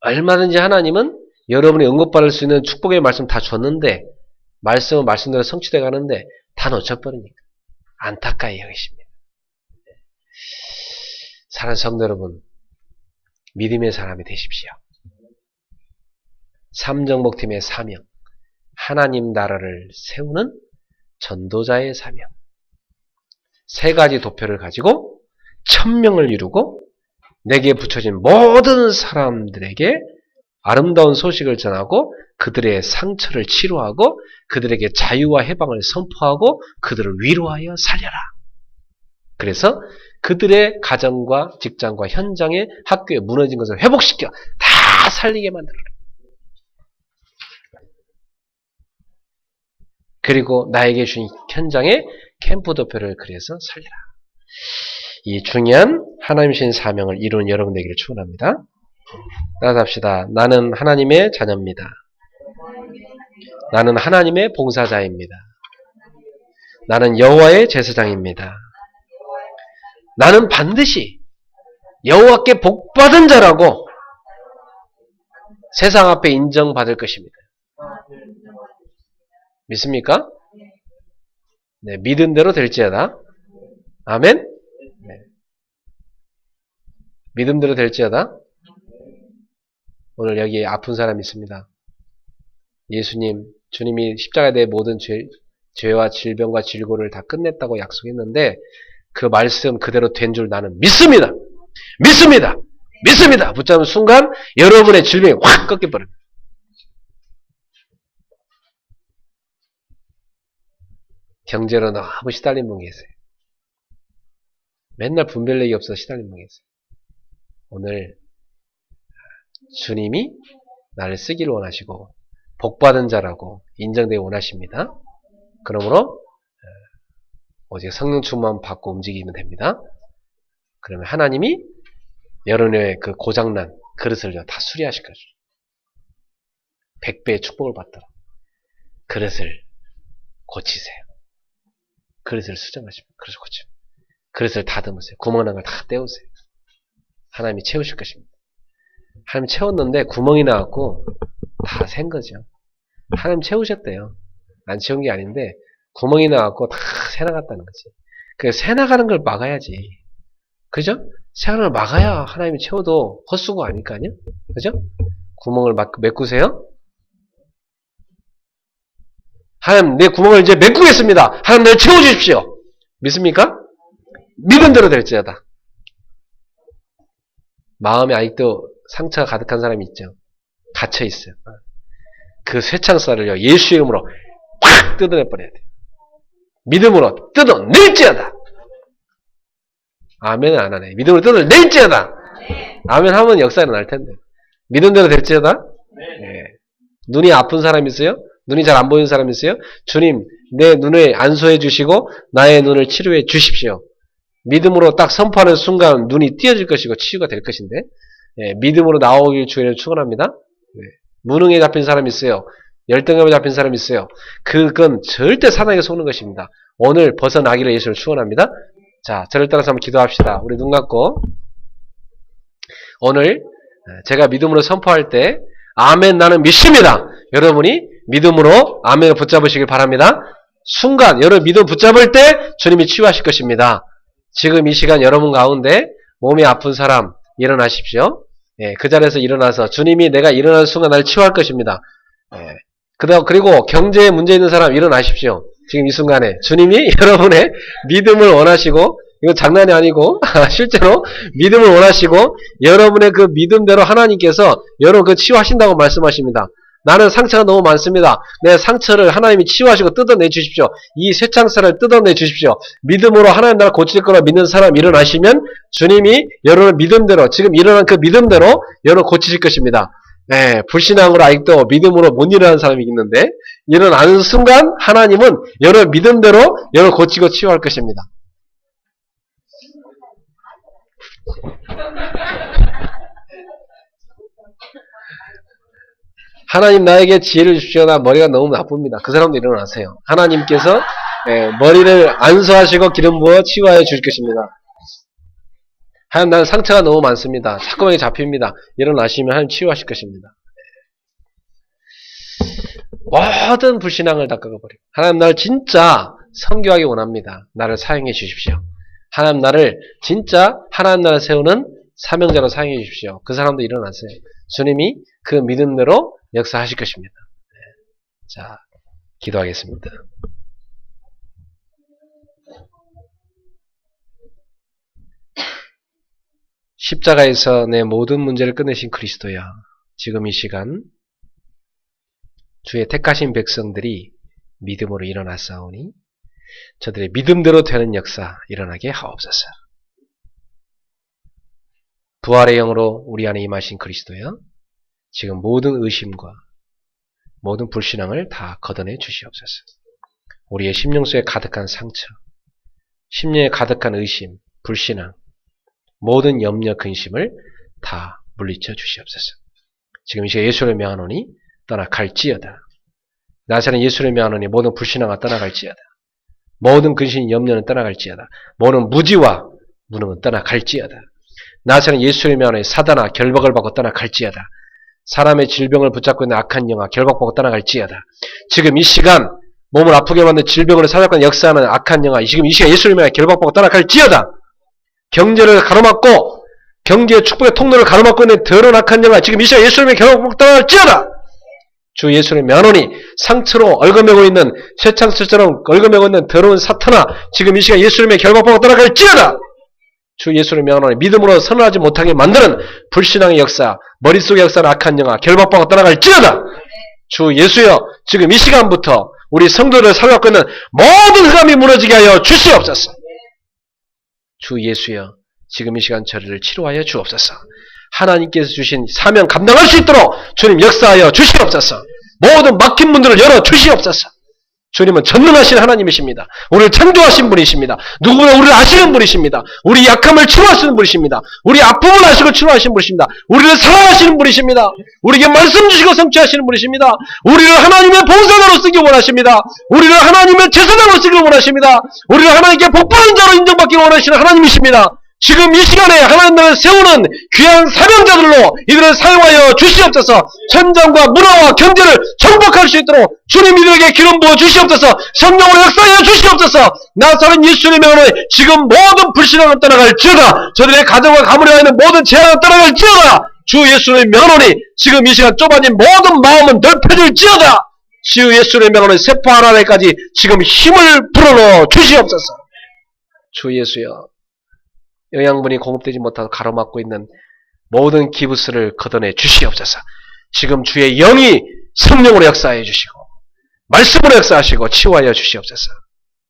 얼마든지 하나님은 여러분이 응답받을 수 있는 축복의 말씀 다 줬는데 말씀은 말씀대로 성취돼 가는데 다 놓쳐버리니까 안타까이 여기십니다. 사랑하는 성도 여러분, 믿음의 사람이 되십시오. 삼정복팀의 사명, 하나님 나라를 세우는 전도자의 사명. 세 가지 도표를 가지고 1000명을 이루고 내게 붙여진 모든 사람들에게 아름다운 소식을 전하고 그들의 상처를 치료하고 그들에게 자유와 해방을 선포하고 그들을 위로하여 살려라. 그래서 그들의 가정과 직장과 현장에 학교에 무너진 것을 회복시켜 다 살리게 만들어라. 그리고 나에게 주신 현장에 캠프 도표를 그려서 살려라. 이 중요한 하나님 주신 사명을 이루는 여러분 되기를 축원합니다. 따라합시다. 나는 하나님의 자녀입니다. 나는 하나님의 봉사자입니다. 나는 여호와의 제사장입니다. 나는 반드시 여호와께 복받은 자라고 세상 앞에 인정받을 것입니다. 믿습니까? 네, 믿은 대로 될지어다. 아멘? 네. 믿음대로 될지어다. 오늘 여기 아픈 사람 있습니다. 예수님, 주님이 십자가에 대해 모든 죄와 질병과 질고를 다 끝냈다고 약속했는데 그 말씀 그대로 된 줄 나는 믿습니다. 믿습니다. 믿습니다. 붙잡는 순간 여러분의 질병이 확 꺾여버립니다. 경제로 너무 시달린 분 계세요. 맨날 분별력이 없어서 시달린 분 계세요. 오늘 주님이 나를 쓰기를 원하시고 복받은 자라고 인정되기 원하십니다. 그러므로 오직 성령 충만 받고 움직이면 됩니다. 그러면 하나님이 여러분의 그 고장난 그릇을 다 수리하실 거죠. 100배의 축복을 받도록 그릇을 고치세요. 그릇을 수정하시면 그릇을 고치면 그릇을 다듬으세요. 구멍난 걸 다 떼우세요. 하나님이 채우실 것입니다. 하나님 채웠는데 구멍이 나왔고 다 샌 거죠. 하나님 채우셨대요. 안 채운 게 아닌데 구멍이 나왔고 다 새나갔다는 거지. 그 새나가는 걸 막아야지. 그죠? 새나가는 걸 막아야 하나님이 채워도 헛수고 아닐까요? 그죠? 구멍을 메꾸세요. 하나님 내 구멍을 이제 메꾸겠습니다. 하나님 날 채워주십시오. 믿습니까? 믿은 대로 될지어다. 마음에 아직도 상처가 가득한 사람이 있죠. 갇혀 있어요. 그 쇠창살을요 예수의 이름으로 확 뜯어내버려야 돼요. 믿음으로 뜯어낼지어다. 아멘은 안 하네. 믿음으로 뜯어낼지어다. 아멘 하면 역사 일어날 텐데. 믿은 대로 될지어다. 네. 눈이 아픈 사람 있어요? 눈이 잘 안 보이는 사람 있어요? 주님 내 눈을 안수해 주시고 나의 눈을 치료해 주십시오. 믿음으로 딱 선포하는 순간 눈이 띄어질 것이고 치유가 될 것인데 예, 믿음으로 나오길 주의를 축원합니다. 예. 무능에 잡힌 사람 있어요. 열등감에 잡힌 사람 있어요. 그건 절대 사단에게 속는 것입니다. 오늘 벗어나기를 예수를 축원합니다. 자, 저를 따라서 한번 기도합시다. 우리 눈 감고 오늘 제가 믿음으로 선포할 때 아멘 나는 믿습니다. 여러분이 믿음으로 아멘을 붙잡으시길 바랍니다. 순간 여러분 믿음 붙잡을 때 주님이 치유하실 것입니다. 지금 이 시간 여러분 가운데 몸이 아픈 사람 일어나십시오. 예, 그 자리에서 일어나서 주님이 내가 일어나는 순간 날 치유할 것입니다. 예, 그리고 경제에 문제 있는 사람 일어나십시오. 지금 이 순간에 주님이 여러분의 믿음을 원하시고 이건 장난이 아니고 실제로 믿음을 원하시고 여러분의 그 믿음대로 하나님께서 여러분 그 치유하신다고 말씀하십니다. 나는 상처가 너무 많습니다. 내 상처를 하나님이 치유하시고 뜯어내 주십시오. 이 쇠창살을 뜯어내 주십시오. 믿음으로 하나님 나라 고칠 거라 믿는 사람 일어나시면 주님이 여러분의 믿음대로 지금 일어난 그 믿음대로 여러분 고치실 것입니다. 네, 불신앙으로 아직도 믿음으로 못 일어나는 사람이 있는데 일어나는 순간 하나님은 여러분 믿음대로 여러분 고치고 치유할 것입니다. 하나님 나에게 지혜를 주십시오. 나 머리가 너무 나쁩니다. 그 사람도 일어나세요. 하나님께서 머리를 안수하시고 기름 부어 치유하여 주실 것입니다. 하나님 나는 상처가 너무 많습니다. 자꾸만 잡힙니다. 일어나시면 하나님 치유하실 것입니다. 모든 불신앙을 다 꺾어버리고 하나님 나를 진짜 선교하기 원합니다. 나를 사용해 주십시오. 하나님 나를 진짜 하나님 나라를 세우는 사명자로 사용해 주십시오. 그 사람도 일어나세요. 주님이 그 믿음대로 역사하실 것입니다. 자, 기도하겠습니다. 십자가에서 내 모든 문제를 끝내신 그리스도야, 지금 이 시간 주의 택하신 백성들이 믿음으로 일어났사오니 저들의 믿음대로 되는 역사 일어나게 하옵소서. 부활의 영으로 우리 안에 임하신 그리스도야, 지금 모든 의심과 모든 불신앙을 다 걷어내 주시옵소서. 우리의 심령 속에 가득한 상처, 심령에 가득한 의심, 불신앙, 모든 염려, 근심을 다 물리쳐 주시옵소서. 지금 이 시간 예수를 명하노니 떠나갈지어다. 나사렛 예수를 명하노니 모든 불신앙과 떠나갈지어다. 모든 근심, 염려는 떠나갈지어다. 모든 무지와 무능은 떠나갈지어다. 나사렛 예수를 명하노니 사단아 결박을 받고 떠나갈지어다. 사람의 질병을 붙잡고 있는 악한 영아 결박받고 떠나갈지어다. 지금 이 시간 몸을 아프게 만든 질병으로 사역하는 역사하는 악한 영아 지금 이 시간 예수를 명하노니 결박받고 떠나갈지어다. 경제를 가로막고 경제의 축복의 통로를 가로막고 있는 더러운 악한 영아 지금 이 시간 예수를 명하노니 결박받고 떠나갈지어다. 주 예수를 명하노니 상처로 얽어매고 있는 쇠창처럼 얽어매고 있는 더러운 사탄아 지금 이 시간 예수를 명하노니 결박받고 떠나갈지어다. 주 예수를 명하노니 믿음으로 선언하지 못하게 만드는 불신앙의 역사, 머릿속의 역사는 악한 영아 결박받고 떠나갈지어다. 주 예수여 지금 이 시간부터 우리 성도를 살아가고 있는 모든 흑암이 무너지게 하여 주시옵소서. 주 예수여 지금 이 시간 저를 치료하여 주옵소서. 하나님께서 주신 사명 감당할 수 있도록 주님 역사하여 주시옵소서. 모든 막힌 문들을 열어 주시옵소서. 주님은 전능하신 하나님이십니다. 우리를 창조하신 분이십니다. 누구보다 우리를 아시는 분이십니다. 우리 약함을 치료하시는 분이십니다. 우리 아픔을 아시고 치료하시는 분이십니다. 우리를 사랑하시는 분이십니다. 우리에게 말씀 주시고 성취하시는 분이십니다. 우리를 하나님의 봉사자로 쓰기 원하십니다. 우리를 하나님의 제사장으로 쓰기 원하십니다. 우리를 하나님께 복받은 자로 인정받기 원하시는 하나님이십니다. 지금 이 시간에 하나님 나라를 세우는 귀한 사명자들로 이들을 사용하여 주시옵소서. 천장과 문화와 경제를 정복할 수 있도록 주님 이들에게 기름 부어 주시옵소서. 성령으로 역사하여 주시옵소서. 나사렛 예수님의 명으로 지금 모든 불신앙을 떠나갈지어다. 저들의 가정과 가문에 와 있는 모든 재앙을 떠나갈지어다. 주 예수님의 명으로 지금 이 시간 좁아진 모든 마음은 넓혀질지어다. 주 예수님의 명으로 세포 하나에까지 지금 힘을 불어넣어 주시옵소서. 주 예수여 영양분이 공급되지 못하고 가로막고 있는 모든 기부스를 걷어내 주시옵소서. 지금 주의 영이 성령으로 역사해 주시고 말씀으로 역사하시고 치유하여 주시옵소서.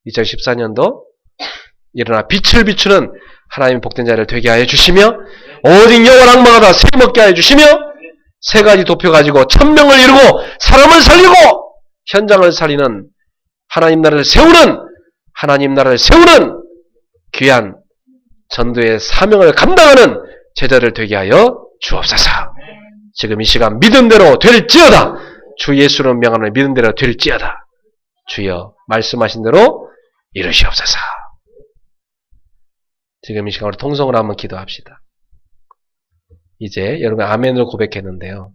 2014년도 일어나 빛을 비추는 하나님의 복된 자를 되게 하여 주시며 오직 여호와 악마가 다 세먹게 하여 주시며 세 가지 도표 가지고 천명을 이루고 사람을 살리고 현장을 살리는 하나님 나라를 세우는 귀한 전도의 사명을 감당하는 제자를 되게 하여 주옵소서. 지금 이 시간 믿음대로 될지어다. 주 예수를 명하노니 믿음대로 될지어다. 주여 말씀하신 대로 이루시옵소서. 지금 이 시간 우리 통성으로 한번 기도합시다. 이제 여러분 아멘으로 고백했는데요.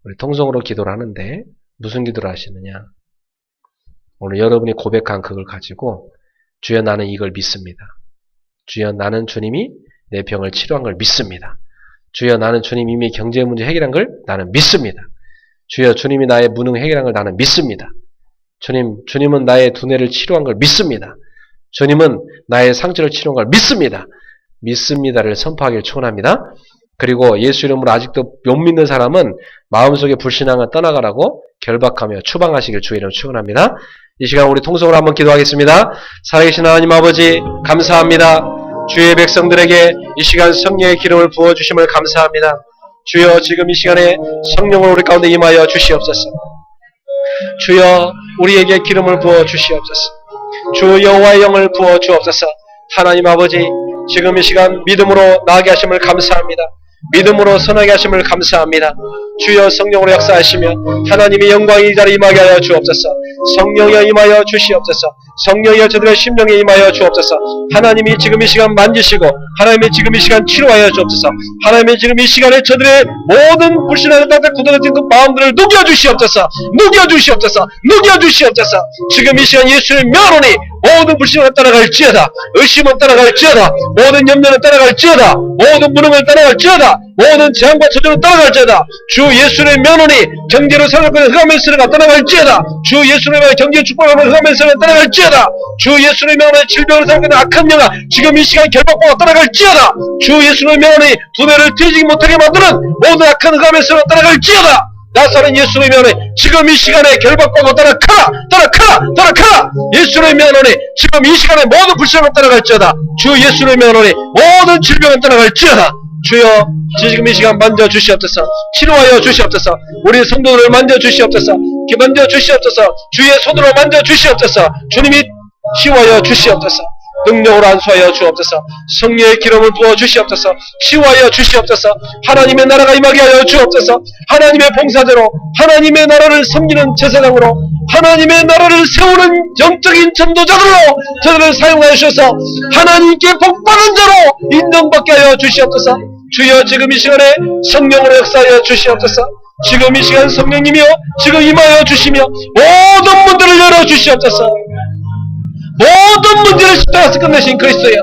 우리 통성으로 기도를 하는데 무슨 기도를 하시느냐. 오늘 여러분이 고백한 그걸 가지고 주여 나는 이걸 믿습니다. 주여 나는 주님이 내 병을 치료한 걸 믿습니다. 주여 나는 주님이 이미 경제 문제 해결한 걸 나는 믿습니다. 주여 주님이 나의 무능 해결한 걸 나는 믿습니다. 주님은 나의 두뇌를 치료한 걸 믿습니다. 주님은 나의 상처를 치료한 걸 믿습니다. 믿습니다를 선포하기를 축원합니다. 그리고 예수 이름으로 아직도 못 믿는 사람은 마음속에 불신앙을 떠나가라고 결박하며 추방하시길 주의 이름으로 축원합니다. 이 시간 우리 통성으로 한번 기도하겠습니다. 살아계신 하나님 아버지 감사합니다. 주의 백성들에게 이 시간 성령의 기름을 부어주심을 감사합니다. 주여 지금 이 시간에 성령을 우리 가운데 임하여 주시옵소서. 주여 우리에게 기름을 부어 주시옵소서. 주 여호와의 영을 부어 주옵소서. 하나님 아버지 지금 이 시간 믿음으로 나아가게 하심을 감사합니다. 믿음으로 선하게 하심을 감사합니다. 주여 성령으로 역사하시며 하나님의 영광이 이 자리에 임하게 하여 주옵소서. 성령이여 임하여 주시옵소서. 성령이여 저들의 심령에 임하여 주옵소서. 하나님이 지금 이 시간 만지시고 하나님이 지금 이 시간 치료하여 주옵소서. 하나님이 지금 이 시간에 저들의 모든 불신하는 땅에 굳어진 그 마음들을 녹여주시옵소서. 녹여주시옵소서. 녹여주시옵소서. 지금 이 시간 예수의 명하노니 모든 불신을 따라갈지어다. 의심은 따라갈지어다. 모든 염려는 따라갈지어다. 모든 무능을 따라갈지어다. 모든 재앙과 저주는 따라갈지어다. 주 예수의 면허니 경제로 살아가는 흑암의 세력가 따라갈지어다. 주 예수의 면허니 경제 축복하는 흑암의 세력가 따라갈지어다. 주 예수의 면허니 질병을 살아가는 악한 영아 지금 이 시간 결박받아 따라갈지어다. 주 예수의 면허니 두 배를 뒤지지 못하게 만드는 모든 악한 흑암의 세력가 따라갈지어다. 나사렛 예수의 면허니 지금 이 시간에 결박받고 따라가라. 따라가라. 따라가라. 예수의 면허니 지금 이 시간에 모든 불신을 따라갈지어다. 주 예수의 면허니 모든 질병을 따라갈지어다. 주여 지금 이 시간 만져주시옵소서. 치료하여 주시옵소서. 우리 성도들을 만져주시옵소서. 만져주시옵소서. 주의 손으로 만져주시옵소서. 주님이 치유하여 주시옵소서. 능력으로 안수하여 주옵소서. 성령의 기름을 부어 주시옵소서. 치유하여 주시옵소서. 하나님의 나라가 임하게 하여 주옵소서. 하나님의 봉사대로 하나님의 나라를 섬기는 제사장으로 하나님의 나라를 세우는 영적인 전도자들로 저들을 사용하여 주셔서 하나님께 복받은 자로 인정받게 하여 주시옵소서. 주여 지금 이 시간에 성령으로 역사하여 주시옵소서. 지금 이 시간 성령님이여 지금 임하여 주시며 모든 문들을 열어주시옵소서. 모든 문제를 십자가에서 끝내신 그리스도여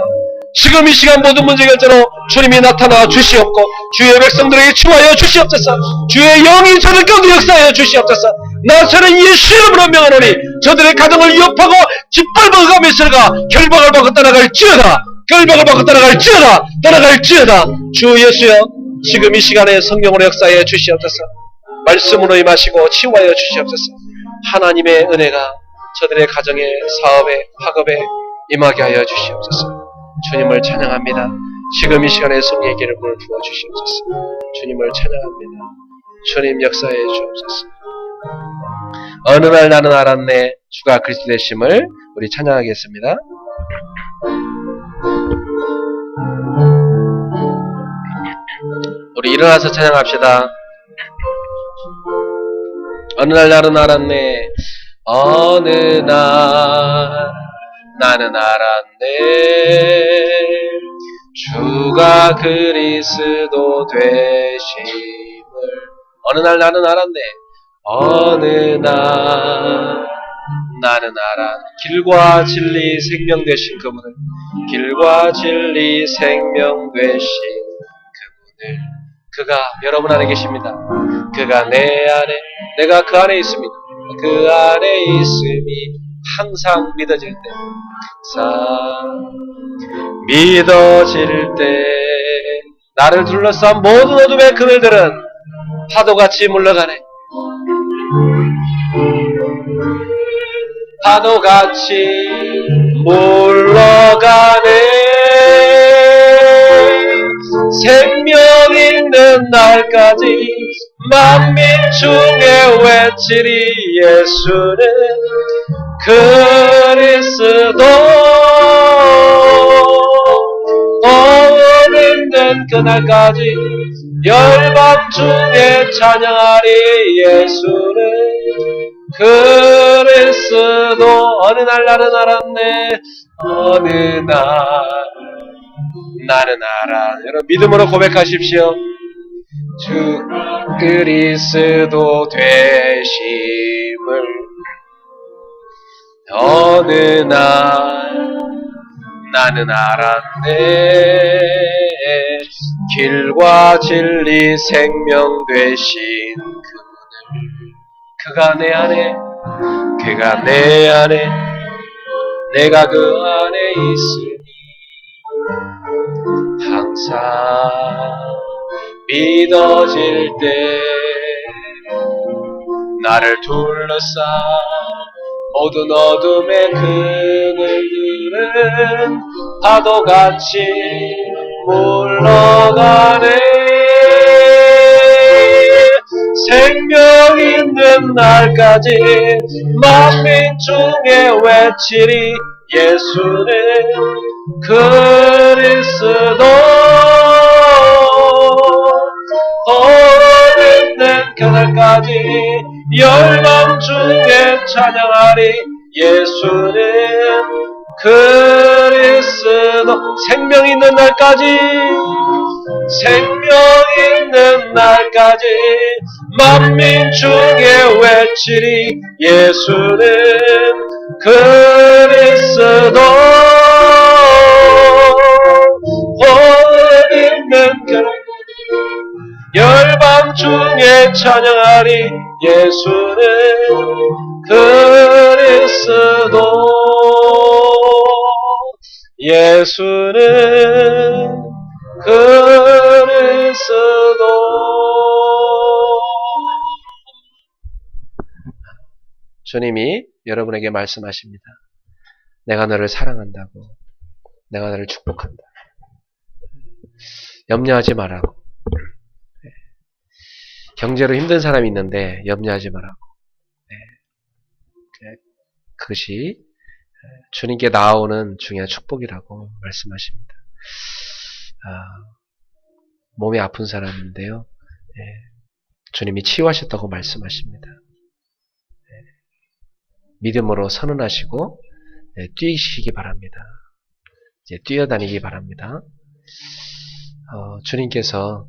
지금 이 시간 모든 문제 결정으로 주님이 나타나 주시옵고 주의 백성들에게 치유하여 주시옵소서. 주의 영이 저들 가운데 역사하여 주시옵소서. 나사렛 예수 이름으로 명하노니 저들의 가정을 위협하고 짓밟아 흑암의 세력가 결박을 받고 따라갈지어다. 결박을 받고 따라갈지어다. 따라갈지어다. 주 예수여 지금 이 시간에 성령으로 역사하여 주시옵소서. 말씀으로 임하시고 치유하여 주시옵소서. 하나님의 은혜가 저들의 가정에 사업에 학업에 임하게 하여 주시옵소서. 주님을 찬양합니다. 지금 이 시간에 성령의 기름을 부어 주시옵소서. 주님을 찬양합니다. 주님 역사해 주옵소서. 어느 날 나는 알았네 주가 그리스도 되심을 우리 찬양하겠습니다. 우리 일어나서 찬양합시다. 어느 날 나는 알았네 어느 날 나는 알았네 주가 그리스도 되심을. 어느 날 나는 알았네 어느 날 나는 알아 길과 진리 생명 되신 그분을 길과 진리 생명 되신 그분을 그가 여러분 안에 계십니다. 그가 내 안에 내가 그 안에 있습니다. 그 안에 있음이 항상 믿어질 때 믿어질 때 나를 둘러싼 모든 어둠의 그늘들은 파도같이 물러가네. 파도같이 물러가네. 생명 있는 날까지 만민 중에 외치리 예수는 그리스도. 오는 그날까지 열방 중에 찬양하리 예수는 그리스도. 어느 날 나는 알았네 어느 날 나는 알아. 여러분 믿음으로 고백하십시오. 주 그리스도 되심을. 어느 날 나는 알았네 길과 진리 생명 되신 그분을. 그가 내 안에 그가 내 안에 내가 그 안에 있으니 항상 믿어질 때 나를 둘러싼 모든 어둠의 그늘들은 파도같이 물러가네. 생명 있는 날까지 만민 중에 외치리 예수는 그리스도. 오는 있는 그날까지 열방 중에 찬양하리. 예수는 그리스도. 생명 있는 날까지, 생명 있는 날까지 만민 중에 외치리. 예수는 그리스도. 복 있는 그 열방 중에 찬양하리. 예수는 그리스도. 예수는 그리스도. 주님이 여러분에게 말씀하십니다. 내가 너를 사랑한다고. 내가 너를 축복한다. 염려하지 말라고. 경제로 힘든 사람이 있는데 염려하지 말라고. 그것이 주님께 나아오는 중요한 축복이라고 말씀하십니다. 몸이 아픈 사람인데요. 주님이 치유하셨다고 말씀하십니다. 믿음으로 선언하시고 뛰시기 바랍니다. 이제 뛰어다니기 바랍니다. 주님께서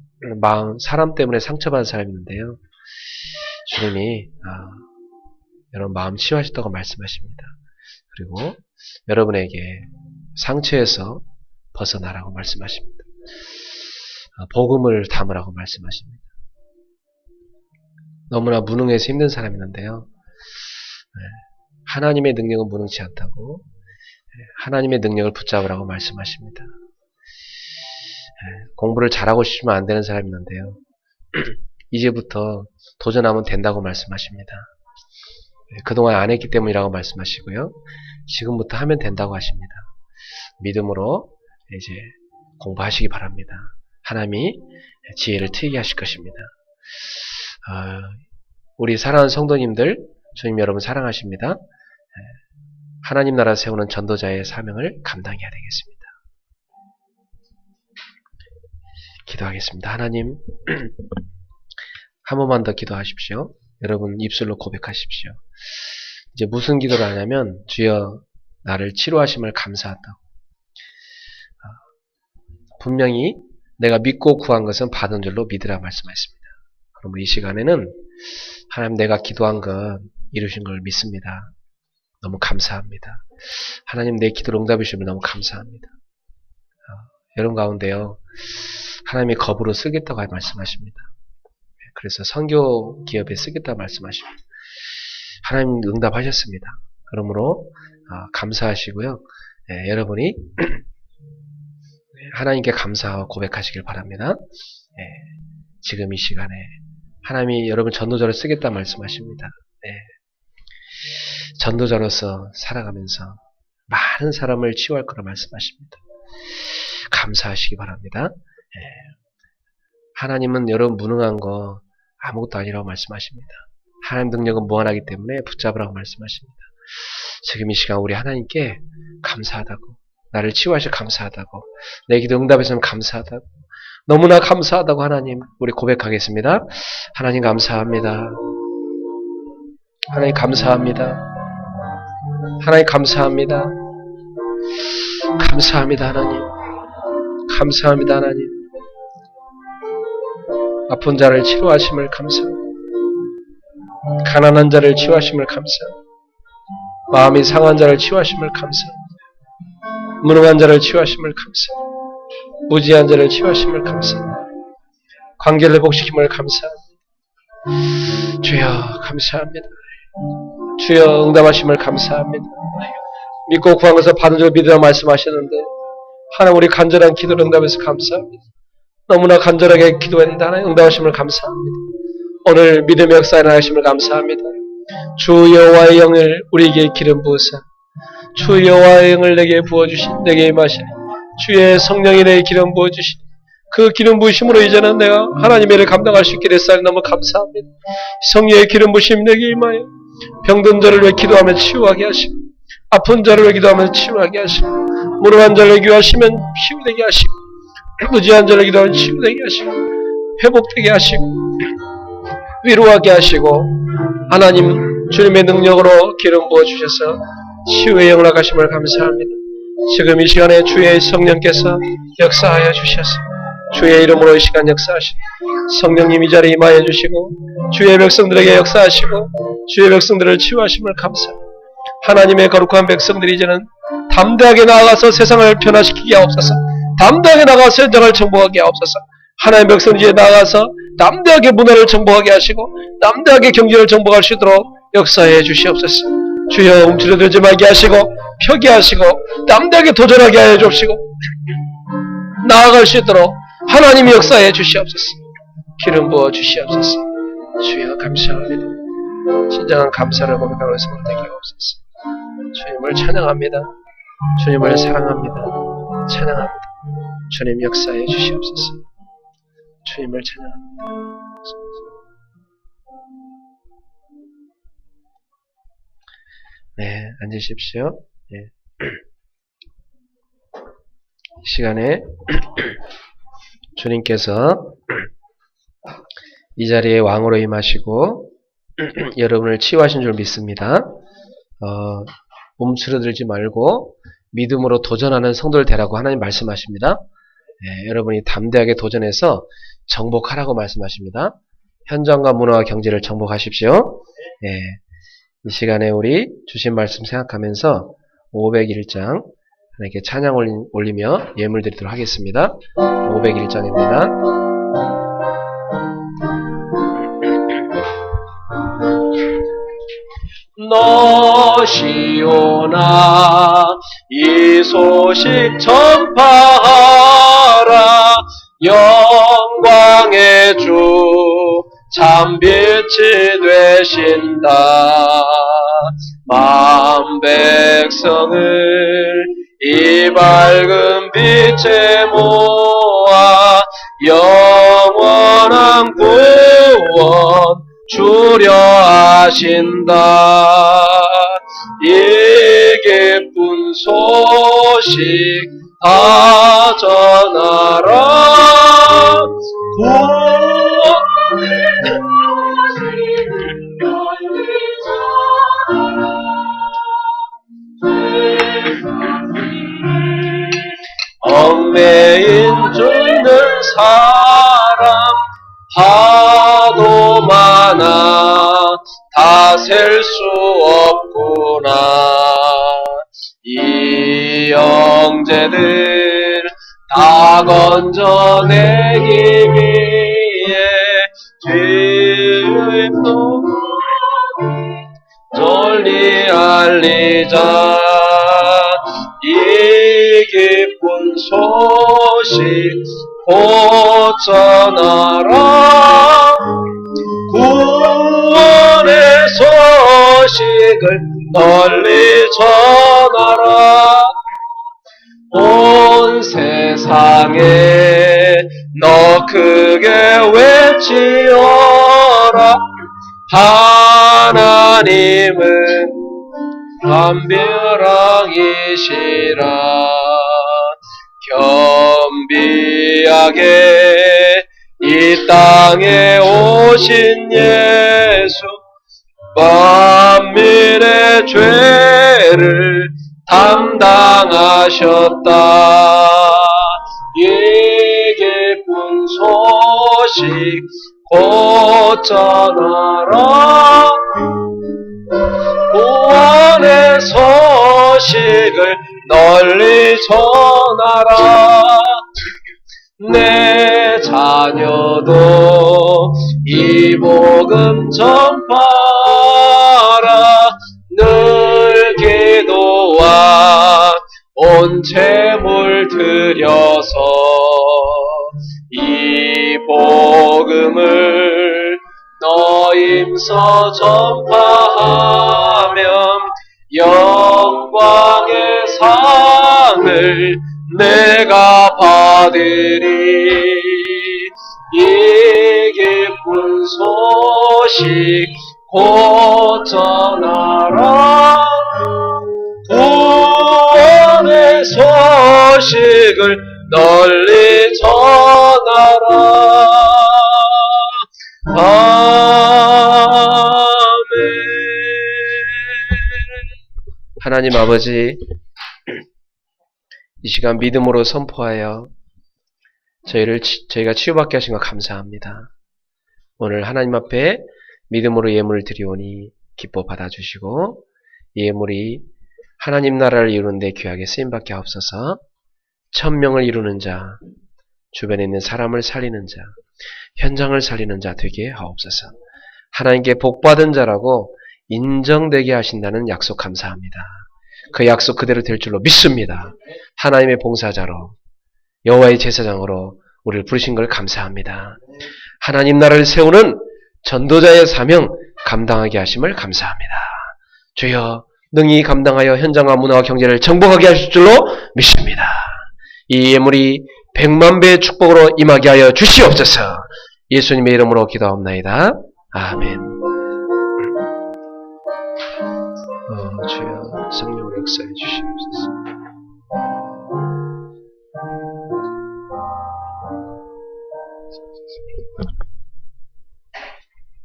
사람 때문에 상처받은 사람이 있는데요. 주님이 여러분 마음 치유하셨다고 말씀하십니다. 그리고 여러분에게 상처에서 벗어나라고 말씀하십니다. 복음을 담으라고 말씀하십니다. 너무나 무능해서 힘든 사람이 있는데요. 하나님의 능력은 무능치 않다고, 하나님의 능력을 붙잡으라고 말씀하십니다. 공부를 잘하고 싶으면 안 되는 사람이 있는데요. 이제부터 도전하면 된다고 말씀하십니다. 그동안 안 했기 때문이라고 말씀하시고요. 지금부터 하면 된다고 하십니다. 믿음으로 이제 공부하시기 바랍니다. 하나님이 지혜를 트이게 하실 것입니다. 우리 사랑하는 성도님들, 주님 여러분 사랑하십니다. 하나님 나라 세우는 전도자의 사명을 감당해야 되겠습니다. 기도하겠습니다. 하나님, 한 번만 더 기도하십시오. 여러분 입술로 고백하십시오. 이제 무슨 기도를 하냐면, 주여 나를 치료하심을 감사한다고. 분명히 내가 믿고 구한 것은 받은 줄로 믿으라 말씀하셨습니다. 그러므로 이 시간에는 하나님 내가 기도한 것 이루신 걸 믿습니다. 너무 감사합니다. 하나님 내 기도를 응답해 주시면 너무 감사합니다. 여러분 가운데요, 하나님이 겁으로 쓰겠다고 말씀하십니다. 그래서 선교 기업에 쓰겠다고 말씀하십니다. 하나님 응답하셨습니다. 그러므로 감사하시고요. 여러분이 하나님께 감사하고 고백하시길 바랍니다. 지금 이 시간에 하나님이 여러분 전도자로 쓰겠다 말씀하십니다. 전도자로서 살아가면서 많은 사람을 치유할 거라 말씀하십니다. 감사하시기 바랍니다. 하나님은 여러분 무능한 거 아무것도 아니라고 말씀하십니다. 하나님 능력은 무한하기 때문에 붙잡으라고 말씀하십니다. 지금 이 시간 우리 하나님께 감사하다고, 나를 치유하셔 감사하다고, 내 기도 응답해서 감사하다고, 너무나 감사하다고 하나님 우리 고백하겠습니다. 하나님 감사합니다. 하나님 감사합니다. 하나님 감사합니다. 감사합니다 하나님. 감사합니다 하나님. 아픈 자를 치료하심을 감사합니다. 가난한 자를 치유하심을 감사합니다. 마음이 상한 자를 치유하심을 감사합니다. 무능한 자를 치유하심을 감사합니다. 무지한 자를 치유하심을 감사합니다. 관계를 회복시킴을 감사합니다. 주여 감사합니다. 주여 응답하심을 감사합니다. 믿고 구한 것을 받은 줄 믿으라 말씀하셨는데 하나님 우리 간절한 기도를 응답해서 감사합니다. 너무나 간절하게 기도했는데 하나님 응답하심을 감사합니다. 오늘 믿음의 역사에 나가심을 감사합니다. 주 여호와의 영을 우리에게 기름 부으사 주 여호와의 영을 내게 부어주신 내게 임하시니 주의 성령이 내게 기름 부어주신 그 기름 부으심으로 이제는 내가 하나님의 일을 감당할 수 있게 됐사니 너무 감사합니다. 성령의 기름 부으심 내게 임하여 병든 자를 위해 기도하면 치유하게 하시고 아픈 자를 위해 기도하면 치유하게 하시고 무능한 자를 기도하시면 치유되게 하시고 무지한 자를 기도하면 치유되게 하시고 회복되게 하시고 위로하게 하시고 하나님 주님의 능력으로 기름 부어주셔서 치유의 영락하심을 감사합니다. 지금 이 시간에 주의 성령께서 역사하여 주셔서 주의 이름으로 이 시간 역사하시고 성령님 이 자리에 임하여 주시고 주의 백성들에게 역사하시고 주의 백성들을 치유하심을 감사합니다. 하나님의 거룩한 백성들이 이제는 담대하게 나아가서 세상을 변화시키게 하옵소서. 담대하게 나가서 현장을 정복하게 하옵소서. 하나님의 백성들이 이제 나아가서 담대하게 문화를 정복하게 하시고 담대하게 경제를 정복할 수 있도록 역사해 주시옵소서. 주여 움츠러들지 말게 하시고 펴게 하시고 담대하게 도전하게 하여 주시고 나아갈 수 있도록 하나님이 역사해 주시옵소서. 기름 부어 주시옵소서. 주여 감사합니다. 진정한 감사를 고백하는 성도 되게 하옵소서. 주님을 찬양합니다. 주님을 사랑합니다. 찬양합니다. 주님 역사해 주시옵소서. 주님을 찬양합니다. 네, 앉으십시오. 네. 이 시간에 주님께서 이 자리에 왕으로 임하시고 여러분을 치유하신 줄 믿습니다. 움츠러들지 말고 믿음으로 도전하는 성도를 되라고 하나님 말씀하십니다. 네, 여러분이 담대하게 도전해서 정복하라고 말씀하십니다. 현장과 문화와 경제를 정복하십시오. 네, 이 시간에 우리 주신 말씀 생각하면서 501장 하나님께 찬양 올리며 예물 드리도록 하겠습니다. 501장입니다. 너시오나 이 소식 전파하라. 영광의 주 참 빛이 되신다. 만 백성을 이 밝은 빛에 모아 영원한 구원 주려 하신다. 이 기쁜 소식 다 전하라. 얽매인 죽는 사람 하도 많아 다 셀 수 없구나. 이 형제들 다 건져내기 위해 주의 널리 알리자. 이 기쁜 소식 곧 전하라. 구원의 소식을 널리 전하라. 온 세상에 너 크게 외치어라. 하나님은 담벼락이시라. 겸비하게 이 땅에 오신 예수 만민의 죄를 담당하셨다. 이 기쁜 소식 곧 전하라. 구원의 소식을 널리 전하라. 내 자녀도 이 복음 전파하라. 늘 기도와 온 재물 들여서 이 복음을 너임서 전파하면 영광의 상을 내가 받으리. 이 기쁜 소식 곧 전하라. 구원의 소식을 널리 전하라. 하나님 아버지, 이 시간 믿음으로 선포하여 저희가 치유받게 하신 것 감사합니다. 오늘 하나님 앞에 믿음으로 예물을 드리오니 기뻐 받아주시고 예물이 하나님 나라를 이루는 데 귀하게 쓰임받게 하옵소서. 1000명을 이루는 자, 주변에 있는 사람을 살리는 자, 현장을 살리는 자 되게 하옵소서. 하나님께 복받은 자라고 인정되게 하신다는 약속 감사합니다. 그 약속 그대로 될 줄로 믿습니다. 하나님의 봉사자로 여호와의 제사장으로 우리를 부르신 걸 감사합니다. 하나님 나라를 세우는 전도자의 사명 감당하게 하심을 감사합니다. 주여 능히 감당하여 현장과 문화와 경제를 정복하게 하실 줄로 믿습니다. 이 예물이 100만 배의 축복으로 임하게 하여 주시옵소서. 예수님의 이름으로 기도하옵나이다. 아멘. 주여 성령으로 역사해 주시옵소서.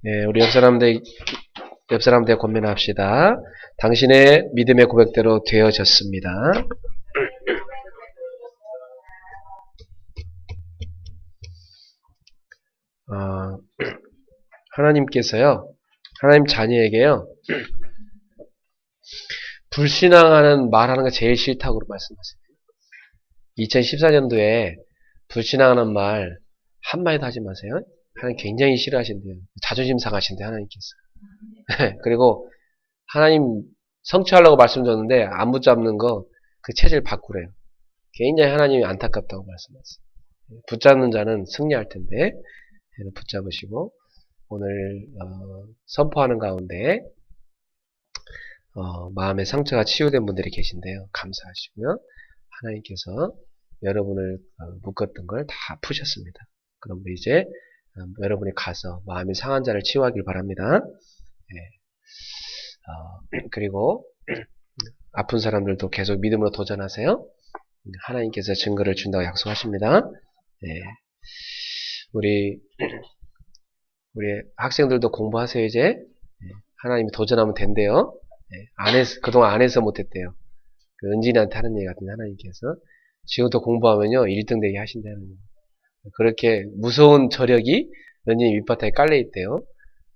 네, 우리 옆 사람들 권면합시다. 당신의 믿음의 고백대로 되어졌습니다. 하나님께서요, 하나님 자녀에게요, 불신앙하는 말하는 거 제일 싫다고 말씀하세요. 2014년도에 불신앙하는 말 한마디도 하지 마세요. 하나님 굉장히 싫어하신대요. 자존심 상하신대 하나님께서. 그리고 하나님 성취하려고 말씀드렸는데 안 붙잡는 거 그 체질 바꾸래요. 굉장히 하나님이 안타깝다고 말씀하셨어요. 붙잡는 자는 승리할 텐데 붙잡으시고 오늘 선포하는 가운데 마음의 상처가 치유된 분들이 계신데요. 감사하시고요. 하나님께서 여러분을 묶었던 걸 다 푸셨습니다. 그럼 이제 여러분이 가서 마음이 상한 자를 치유하길 바랍니다. 그리고 아픈 사람들도 계속 믿음으로 도전하세요. 하나님께서 증거를 준다고 약속하십니다. 우리 학생들도 공부하세요. 이제 하나님이 도전하면 된대요. 그동안 안 해서 못했대요. 그 은진이한테 하는 얘기 같은데 하나님께서 지금부터 공부하면요 1등 되게 하신다는 거예요. 그렇게 무서운 저력이 은진이 밑바닥에 깔려 있대요.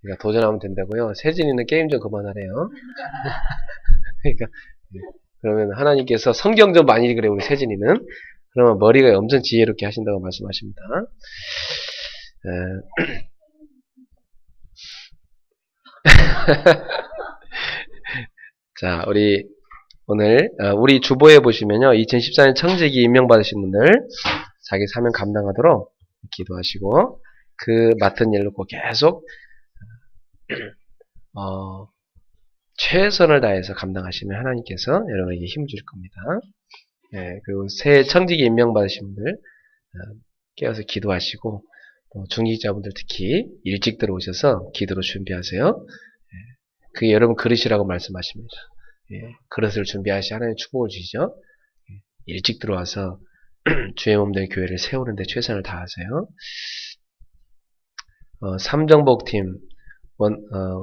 그러니까 도전하면 된다고요. 세진이는 게임 좀 그만하래요. 그러니까 그러면 하나님께서 성경 좀 많이 읽으래 우리 세진이는. 그러면 머리가 엄청 지혜롭게 하신다고 말씀하십니다. 자, 우리 주보에 보시면요. 2014년 청지기 임명받으신 분들 자기 사명 감당하도록 기도하시고 그 맡은 일로 계속 최선을 다해서 감당하시면 하나님께서 여러분에게 힘 줄 겁니다. 그리고 새 청지기 임명받으신 분들 깨어서 기도하시고 중직자분들 특히 일찍 들어오셔서 기도로 준비하세요. 그게 여러분 그릇이라고 말씀하십니다. 그릇을 준비하시 하나님 축복을 주시죠. 일찍 들어와서 주의 몸된 교회를 세우는데 최선을 다하세요. 삼정복팀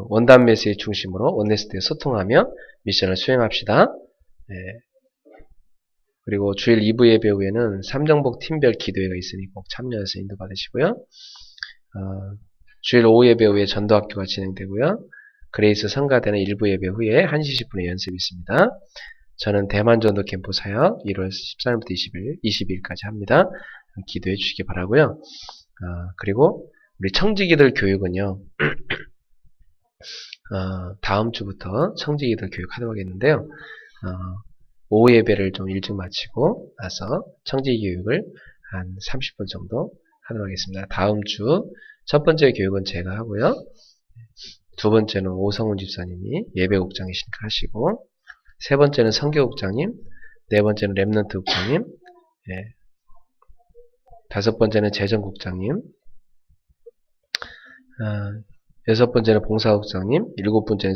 원단 메시지 중심으로 원네스트에 소통하며 미션을 수행합시다. 그리고 주일 2부 예배 후에는 삼정복 팀별 기도회가 있으니 꼭 참여해서 인도받으시고요. 주일 오후 예배 후에 전도학교가 진행되고요. 그레이스 성가대는 1부 예배 후에 1시 10분에 연습이 있습니다. 저는 대만 전도 캠프 사역 1월 14일부터 22일까지 합니다. 기도해 주시기 바라고요. 그리고 우리 청지기들 교육은요. 다음 주부터 청지기들 교육하도록 하겠는데요. 오후 예배를 좀 일찍 마치고 나서 청지기 교육을 한 30분 정도 하도록 하겠습니다. 다음 주 첫 번째 교육은 제가 하고요. 두 번째는 오성훈 집사님이 예배국장이시니까 하시고 세 번째는 선교국장님, 네 번째는 랩넌트 국장님, 다섯 번째는 재정국장님, 여섯 번째는 봉사국장님, 일곱 번째는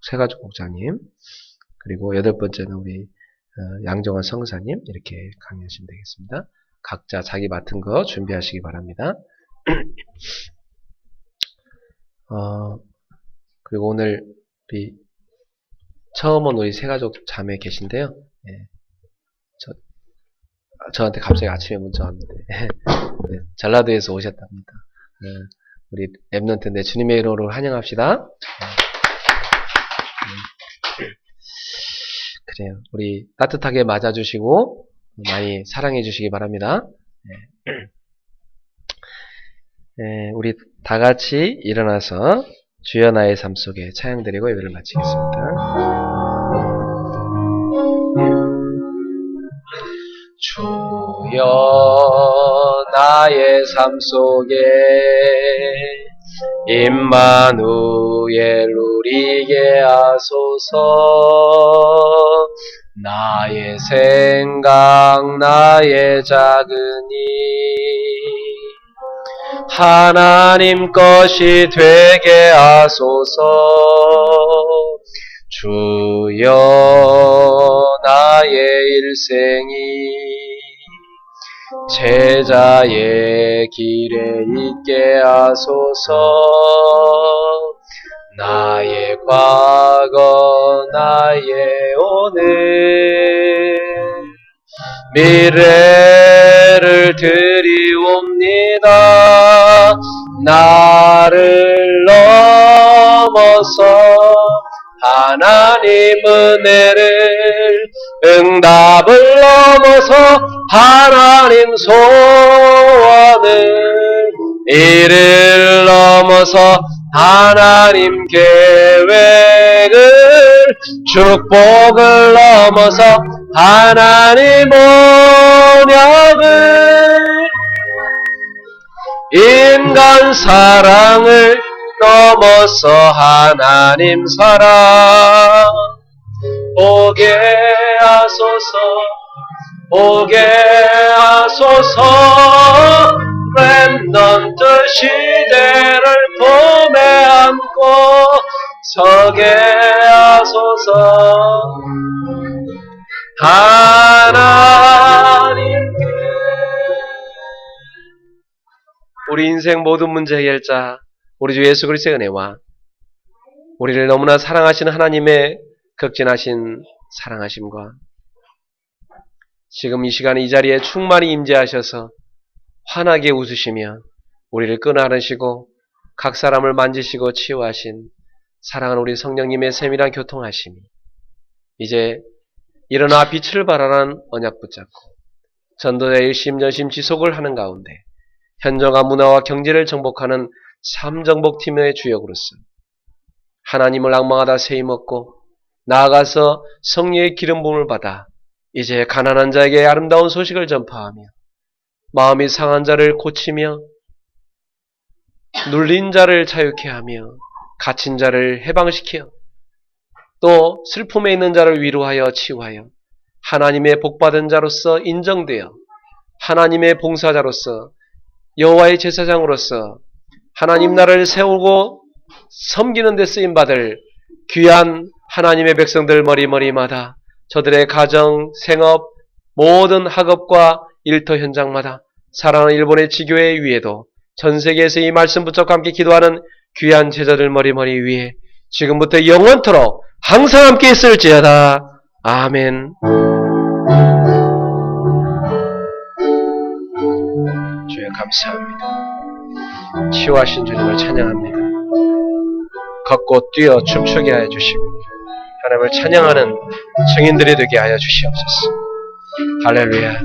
세가족국장님, 그리고 여덟 번째는 우리 양정환 성사님 이렇게 강의하시면 되겠습니다. 각자 자기 맡은 거 준비하시기 바랍니다. 그리고 오늘 우리 처음 온 우리 세가족 자매 계신데요. 예. 저한테 갑자기 아침에 문자 왔는데 네, 전라도에서 오셨답니다. 우리 랩넌트인데 주님의 이름으로 환영합시다. 그래요. 우리 따뜻하게 맞아주시고 많이 사랑해 주시기 바랍니다. 네, 우리 다 같이 일어나서 주여 나의 삶 속에 찬양드리고 예배를 마치겠습니다. 주여 나의 삶 속에 임마누엘 누리게 하소서. 나의 생각 나의 작은 일 하나님 것이 되게 하소서. 주여 나의 일생이 제자의 길에 있게 하소서. 나의 과거 나의 오늘 미래를 드리옵니다. 나를 넘어서 하나님 은혜를 응답을 넘어서 하나님 소원을 이를 넘어서 하나님 계획을 축복을 넘어서 하나님 언약을 인간 사랑을 넘어서 하나님 사랑 오게 하소서. 오게 하소서. 렘넌트 시대를 품에 안고 서게 하소서. 하나님께 우리 인생 모든 문제 해결자 우리 주 예수 그리스도의 은혜와 우리를 너무나 사랑하시는 하나님의 극진하신 사랑하심과 지금 이 시간 이 자리에 충만히 임재하셔서 환하게 웃으시며 우리를 끈안으시고 각 사람을 만지시고 치유하신 사랑하는 우리 성령님의 세밀한 교통하심이 이제 일어나 빛을 발하는 언약 붙잡고 전도자의 일심전심 지속을 하는 가운데 현정화 문화와 경제를 정복하는 삼정복팀의 주역으로서 하나님을 앙망하다 세임 얻고 나아가서 성령의 기름 부음을 받아 이제 가난한 자에게 아름다운 소식을 전파하며 마음이 상한 자를 고치며 눌린 자를 자유케 하며 갇힌 자를 해방시켜 또 슬픔에 있는 자를 위로하여 치유하여 하나님의 복받은 자로서 인정되어 하나님의 봉사자로서 여호와의 제사장으로서 하나님 나라를 세우고 섬기는 데 쓰임받을 귀한 하나님의 백성들 머리머리마다 저들의 가정, 생업, 모든 학업과 일터 현장마다 사랑하는 일본의 지교회 위에도 전세계에서 이 말씀 붙잡고 함께 기도하는 귀한 제자들 머리머리 위에 지금부터 영원토록 항상 함께 있을지어다. 아멘. 주여 감사합니다. 치유하신 주님을 찬양합니다. 걷고 뛰어 춤추게 하여 주시고 하나님을 찬양하는 증인들이 되게 하여 주시옵소서. 할렐루야.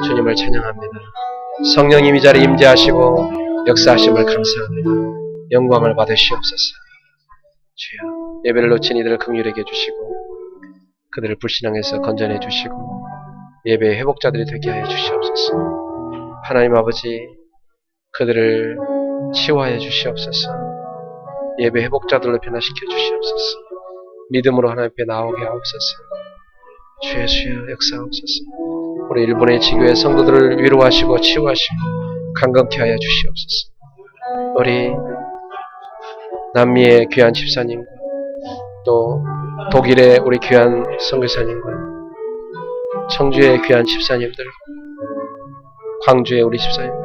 주님을 찬양합니다. 성령님 이 자리에 임재하시고 역사하심을 감사합니다. 영광을 받으시옵소서. 주여 예배를 놓친 이들을 긍휼하게 해주시고 그들을 불신앙에서 건져내 주시고 예배의 회복자들이 되게 하여 주시옵소서. 하나님 아버지 그들을 치유하여 주시옵소서. 예배 회복자들로 변화시켜 주시옵소서. 믿음으로 하나님 앞에 나오게 하옵소서. 주의 수여 역사하옵소서. 우리 일본의 지교회 성도들을 위로하시고 치유하시고 강건케 하여 주시옵소서. 우리 남미의 귀한 집사님과 또 독일의 우리 귀한 선교사님과 청주의 귀한 집사님들, 광주의 우리 집사님들,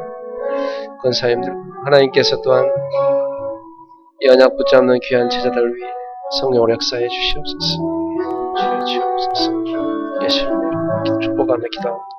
권사님들, 하나님께서 또한 이 언약 붙잡는 귀한 제자들 위해 성령을 역사해 주시옵소서. 주옵소서. 예수님의 축복하며 기도합니다.